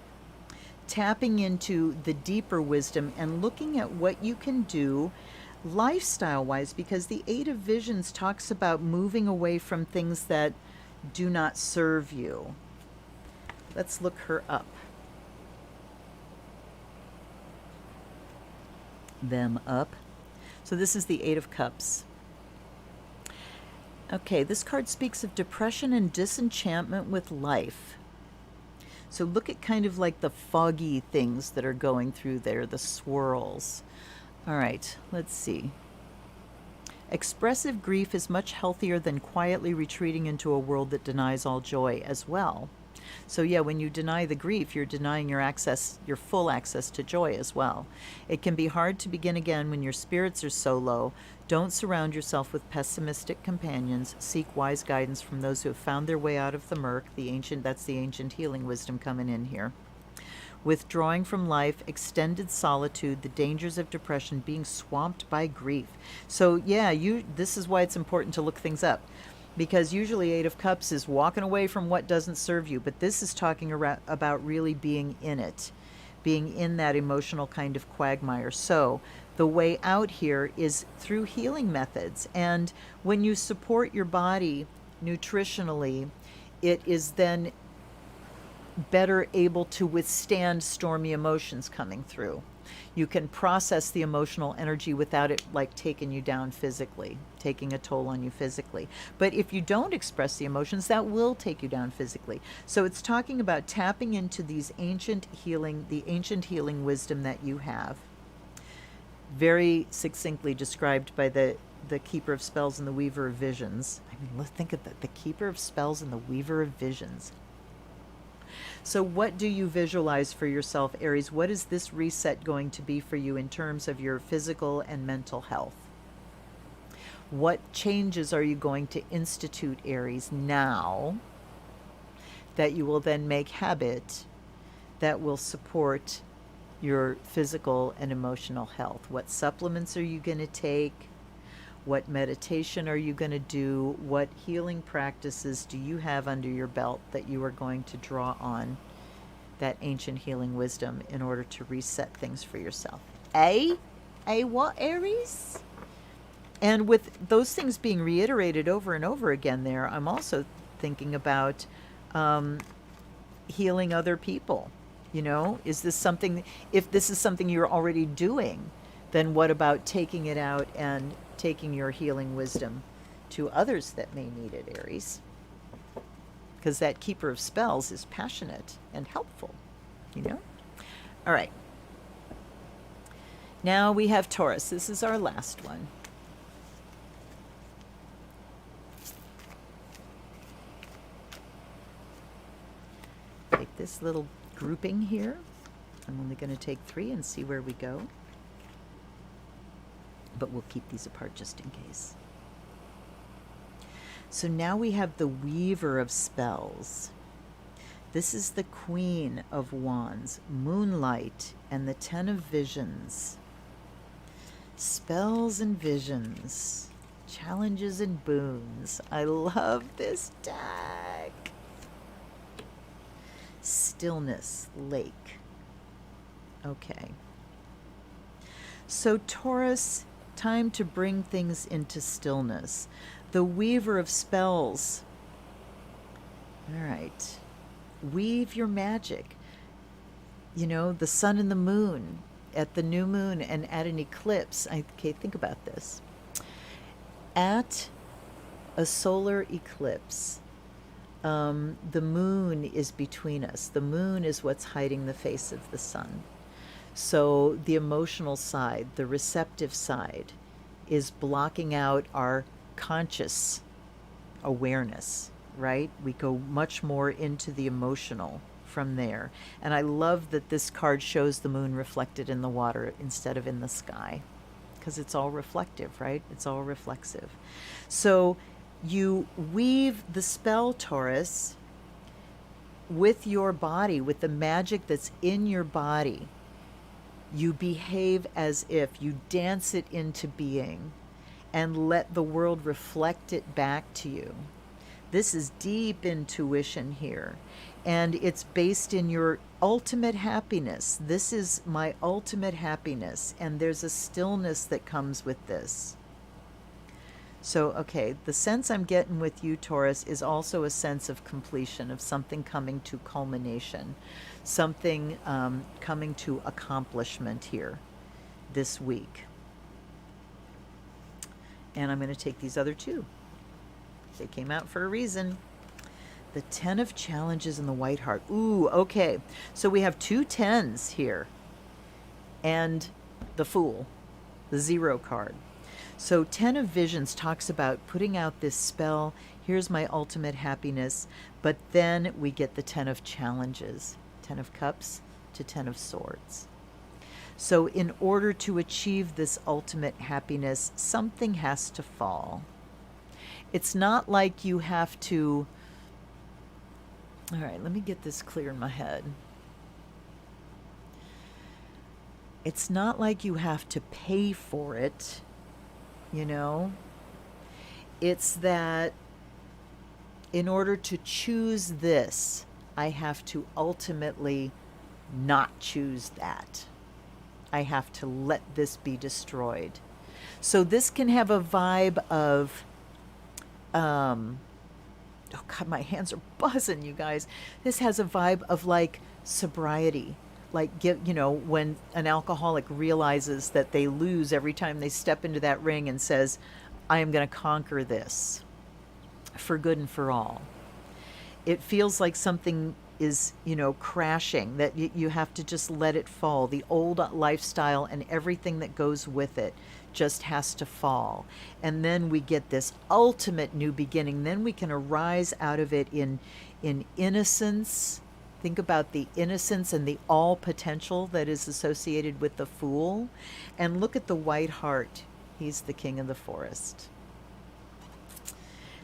tapping into the deeper wisdom and looking at what you can do lifestyle-wise, because the 8 of Visions talks about moving away from things that do not serve you. Let's look her up. them up. So this is the Eight of Cups. Okay, this card speaks of depression and disenchantment with life. So look at kind of like the foggy things that are going through there, the swirls. All right, let's see. Expressive grief is much healthier than quietly retreating into a world that denies all joy as well. So yeah, when you deny the grief, you're denying your access, your full access to joy as well. It can be hard to begin again when your spirits are so low. Don't surround yourself with pessimistic companions. Seek wise guidance from those who have found their way out of the murk. That's the ancient healing wisdom coming in here. Withdrawing from life, extended solitude, the dangers of depression, being swamped by grief. So yeah, this is why it's important to look things up. Because usually Eight of Cups is walking away from what doesn't serve you, but this is talking about really being in it, being in that emotional kind of quagmire. So the way out here is through healing methods. And when you support your body nutritionally, it is then better able to withstand stormy emotions coming through. You can process the emotional energy without it like taking you down physically, taking a toll on you physically. But if you don't express the emotions, that will take you down physically. So it's talking about tapping into the ancient healing wisdom that you have. Very succinctly described by the Keeper of Spells and the Weaver of Visions. I mean, let's think of that. The Keeper of Spells and the Weaver of Visions. So what do you visualize for yourself, Aries? What is this reset going to be for you in terms of your physical and mental health? What changes are you going to institute, Aries, now that you will then make habit that will support your physical and emotional health? What supplements are you going to take? What meditation are you going to do? What healing practices do you have under your belt that you are going to draw on that ancient healing wisdom in order to reset things for yourself? What, Aries? And with those things being reiterated over and over again there, I'm also thinking about healing other people. You know, is this something, if this is something you're already doing, then what about taking it out and taking your healing wisdom to others that may need it, Aries? Because that Keeper of Spells is passionate and helpful, you know? All right. Now we have Taurus. This is our last one. Take this little grouping here. I'm only going to take 3 and see where we go. But we'll keep these apart just in case. So now we have the Weaver of Spells. This is the Queen of Wands, Moonlight, and the Ten of Visions. Spells and visions, challenges and boons. I love this deck. Stillness, lake. Okay. So Taurus, time to bring things into stillness. The Weaver of Spells. All right. Weave your magic. You know, the sun and the moon, at the new moon and at an eclipse. Okay, think about this. At a solar eclipse, the moon is between us. The moon is what's hiding the face of the sun. So the emotional side, the receptive side, is blocking out our conscious awareness, right? We go much more into the emotional from there. And I love that this card shows the moon reflected in the water instead of in the sky, because it's all reflective, right? It's all reflexive. So you weave the spell, Taurus, with your body, with the magic that's in your body. You behave as if you dance it into being and let the world reflect it back to you. This is deep intuition here, and it's based in your ultimate happiness. This is my ultimate happiness, and there's a stillness that comes with this. So, okay, the sense I'm getting with you, Taurus, is also a sense of completion, of something coming to culmination, something coming to accomplishment here. this week. And I'm going to take these other two. They came out for a reason. The 10 of Challenges and the White Heart. Ooh, okay. So we have two 10s here. And the Fool, the 0 card. So 10 of Visions talks about putting out this spell. Here's my ultimate happiness. But then we get the 10 of Challenges. 10 of Cups to 10 of Swords. So in order to achieve this ultimate happiness, something has to fall. It's not like you have to... All right, let me get this clear in my head. It's not like you have to pay for it, you know? It's that in order to choose this, I have to ultimately not choose that. I have to let this be destroyed. So this can have a vibe of, oh God, my hands are buzzing, you guys. This has a vibe of like sobriety. Like, you know, when an alcoholic realizes that they lose every time they step into that ring and says, I am going to conquer this for good and for all. It feels like something is, you know, crashing, that you have to just let it fall. The old lifestyle and everything that goes with it just has to fall. And then we get this ultimate new beginning. Then we can arise out of it in innocence. Think about the innocence and the all potential that is associated with the Fool. And look at the White Heart. He's the king of the forest.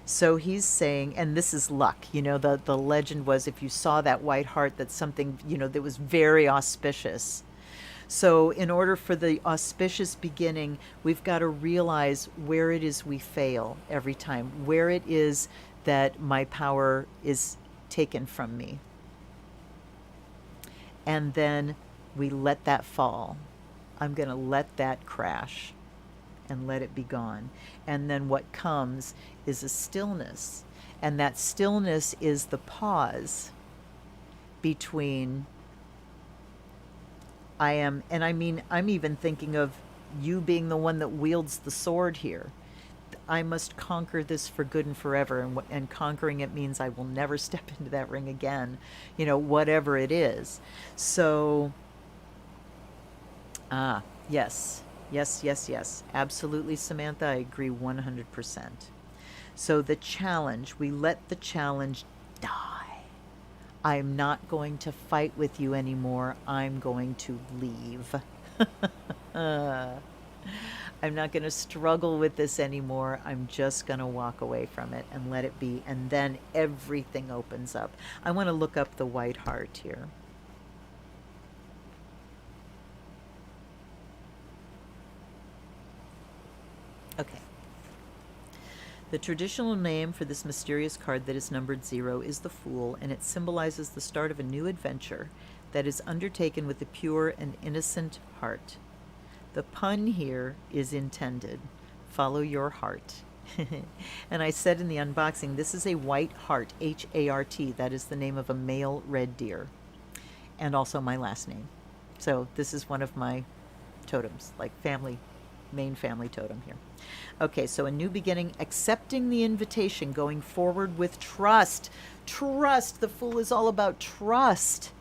So he's saying, and this is luck, you know, the legend was if you saw that white heart, that's something, you know, that was very auspicious. So in order for the auspicious beginning, we've got to realize where it is we fail every time, where it is that my power is taken from me. And then we let that fall. I'm going to let that crash and let it be gone. And then what comes is a stillness. And that stillness is the pause between I am, and I mean, I'm even thinking of you being the one that wields the sword here. I must conquer this for good and forever. And conquering it means I will never step into that ring again, you know, whatever it is. So, yes. Yes. Absolutely, Samantha. I agree 100%. So the challenge, we let the challenge die. I'm not going to fight with you anymore. I'm going to leave. I'm not going to struggle with this anymore. I'm just going to walk away from it and let it be. And then everything opens up. I want to look up the White Heart here. Okay. The traditional name for this mysterious card that is numbered 0 is the Fool, and it symbolizes the start of a new adventure that is undertaken with a pure and innocent heart. The pun here is intended. Follow your heart. And I said in the unboxing, this is a white heart, H-A-R-T. That is the name of a male red deer, and also my last name. So this is one of my totems, like main family totem here. Okay, so a new beginning, accepting the invitation, going forward with trust. Trust. The Fool is all about trust.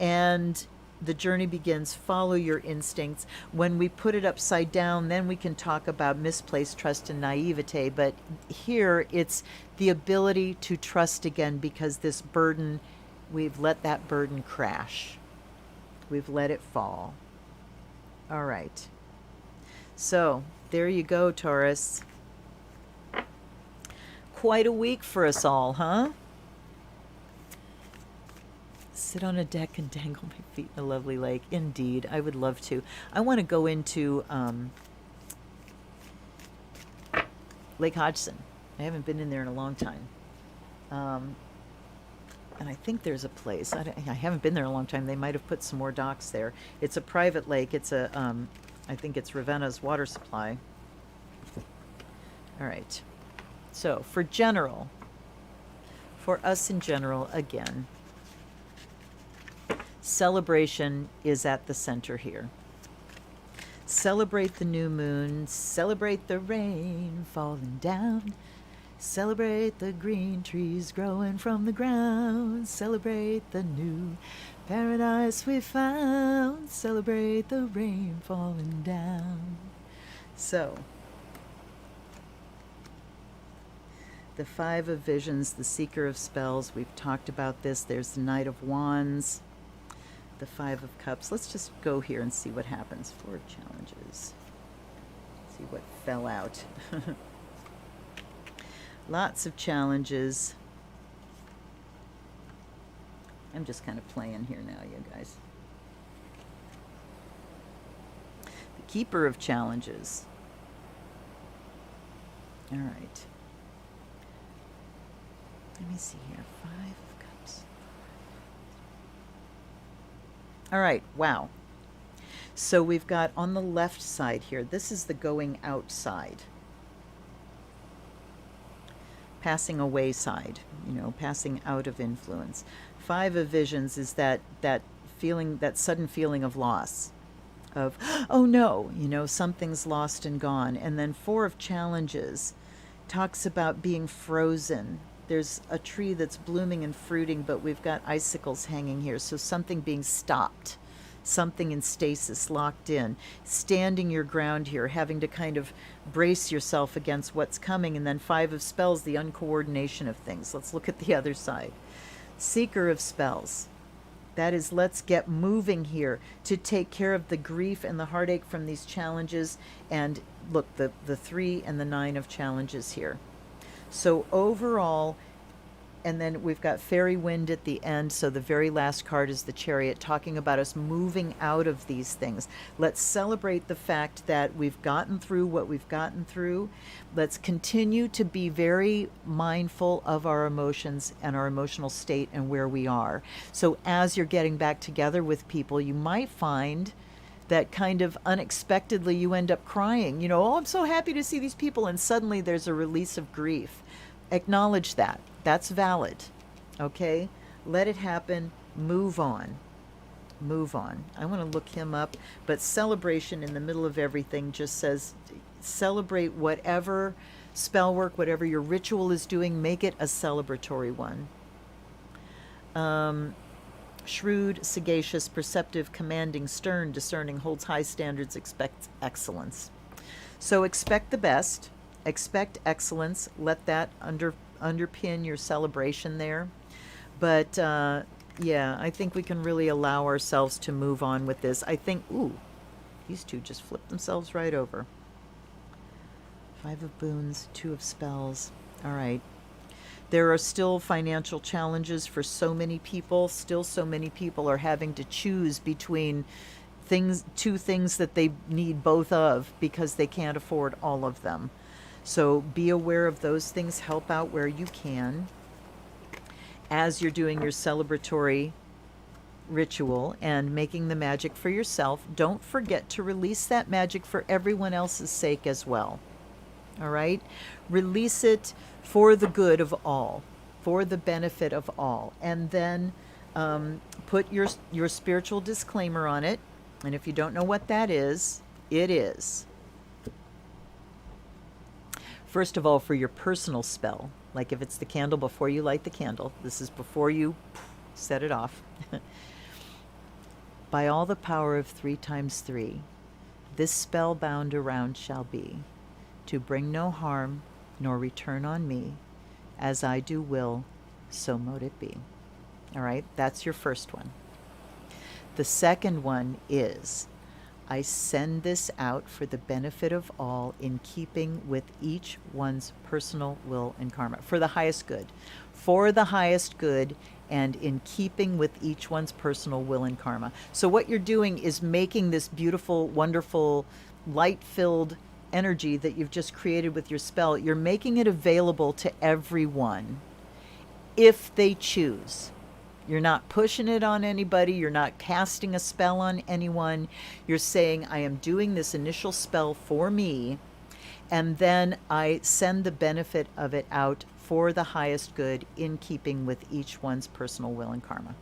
And the journey begins. Follow your instincts. When we put it upside down, then we can talk about misplaced trust and naivete. But here it's the ability to trust again, because this burden, we've let that burden crash. We've let it fall. All right. So there you go, Taurus. Quite a week for us all, huh? Sit on a deck and dangle my feet in a lovely lake. Indeed, I would love to. I want to go into Lake Hodgson. I haven't been in there in a long time. And I think there's a place. I haven't been there in a long time. They might have put some more docks there. It's a private lake. It's a, I think it's Ravenna's water supply. All right. So for us in general, again, celebration is at the center here. Celebrate the new moon, celebrate the rain falling down, celebrate the green trees growing from the ground, celebrate the new paradise we found, celebrate the rain falling down. So, the Five of Visions, the Seeker of Spells, we've talked about this. There's the Knight of Wands, the Five of Cups. Let's just go here and see what happens. 4 challenges. See what fell out. Lots of challenges. I'm just kind of playing here now, you guys. The Keeper of Challenges. All right. Let me see here. 5 of Cups. All right. Wow. So we've got on the left side here, this is the going outside. Passing away side, you know, passing out of influence. 5 of Visions is that feeling, that sudden feeling of loss, of, oh no, you know, something's lost and gone. And then 4 of Challenges talks about being frozen. There's a tree that's blooming and fruiting, but we've got icicles hanging here. So something being stopped, something in stasis, locked in, standing your ground here, having to kind of brace yourself against what's coming. And then 5 of Spells, the uncoordination of things. Let's look at the other side. Seeker of Spells. That is, let's get moving here to take care of the grief and the heartache from these challenges. And look, the 3 and the 9 of Challenges here. So overall, and then we've got Fairy Wind at the end. So the very last card is the Chariot, talking about us moving out of these things. Let's celebrate the fact that we've gotten through what we've gotten through. Let's continue to be very mindful of our emotions and our emotional state and where we are. So as you're getting back together with people, you might find that kind of unexpectedly you end up crying. You know, oh, I'm so happy to see these people. And suddenly there's a release of grief. Acknowledge that. That's valid. Okay? Let it happen. Move on. Move on. I want to look him up. But celebration in the middle of everything just says celebrate whatever spell work, whatever your ritual is doing, make it a celebratory one. Shrewd, sagacious, perceptive, commanding, stern, discerning, holds high standards, expects excellence. So expect the best, expect excellence, let that underpin your celebration there. But yeah, I think we can really allow ourselves to move on with this. I think, ooh, these two just flipped themselves right over. 5 of Boons, 2 of Spells. All right. There are still financial challenges for so many people. Still so many people are having to choose between two things that they need both of because they can't afford all of them. So be aware of those things. Help out where you can as you're doing your celebratory ritual and making the magic for yourself. Don't forget to release that magic for everyone else's sake as well. All right? Release it for the good of all, for the benefit of all. And then put your spiritual disclaimer on it. And if you don't know what that is, it is, first of all, for your personal spell. Like if it's the candle before you light the candle, this is before you set it off. By all the power of 3 times 3, this spell bound around shall be, to bring no harm nor return on me, as I do will, so mote it be. All right, that's your first one. The second one is, I send this out for the benefit of all, in keeping with each one's personal will and karma, for the highest good. For the highest good, and in keeping with each one's personal will and karma. So what you're doing is making this beautiful, wonderful, light-filled energy that you've just created with your spell, you're making it available to everyone if they choose. You're not pushing it on anybody. You're not casting a spell on anyone. You're saying, I am doing this initial spell for me, and then I send the benefit of it out for the highest good, in keeping with each one's personal will and karma.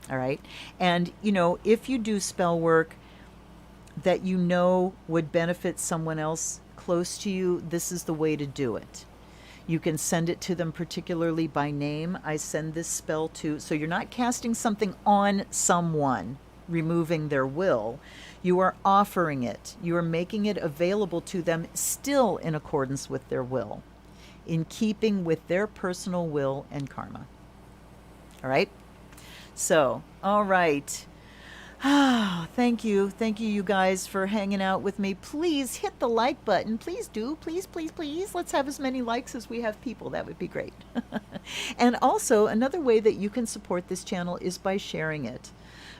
All right? And, you know, if you do spell work, that you know would benefit someone else close to you, this is the way to do it. You can send it to them particularly by name. I send this spell to, so you're not casting something on someone, removing their will. You are offering it. You are making it available to them still in accordance with their will, in keeping with their personal will and karma. All right? So, all right. Thank you. Thank you, you guys, for hanging out with me. Please hit the like button. Please do. Please, please, please. Let's have as many likes as we have people. That would be great. And also, another way that you can support this channel is by sharing it.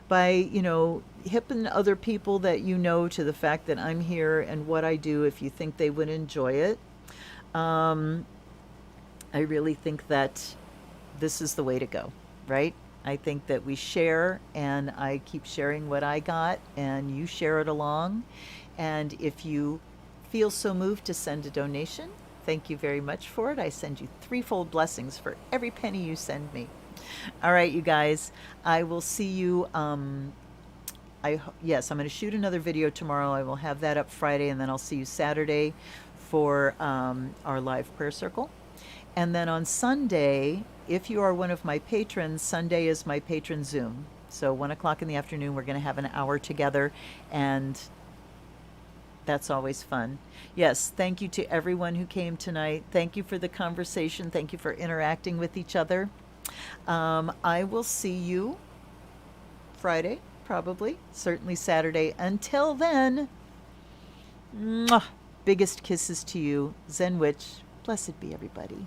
By, you know, hipping other people that you know to the fact that I'm here and what I do if you think they would enjoy it. I really think that this is the way to go, right? I think that we share, and I keep sharing what I got, and you share it along. And if you feel so moved to send a donation, thank you very much for it. I send you threefold blessings for every penny you send me. All right, you guys, I will see you. Yes, I'm going to shoot another video tomorrow. I will have that up Friday, and then I'll see you Saturday for our live prayer circle. And then on Sunday, if you are one of my patrons, Sunday is my patron Zoom. So 1 o'clock in the afternoon, we're going to have an hour together, and that's always fun. Yes, thank you to everyone who came tonight. Thank you for the conversation. Thank you for interacting with each other. I will see you Friday, probably, certainly Saturday. Until then, mwah, biggest kisses to you. Zen Witch, blessed be everybody.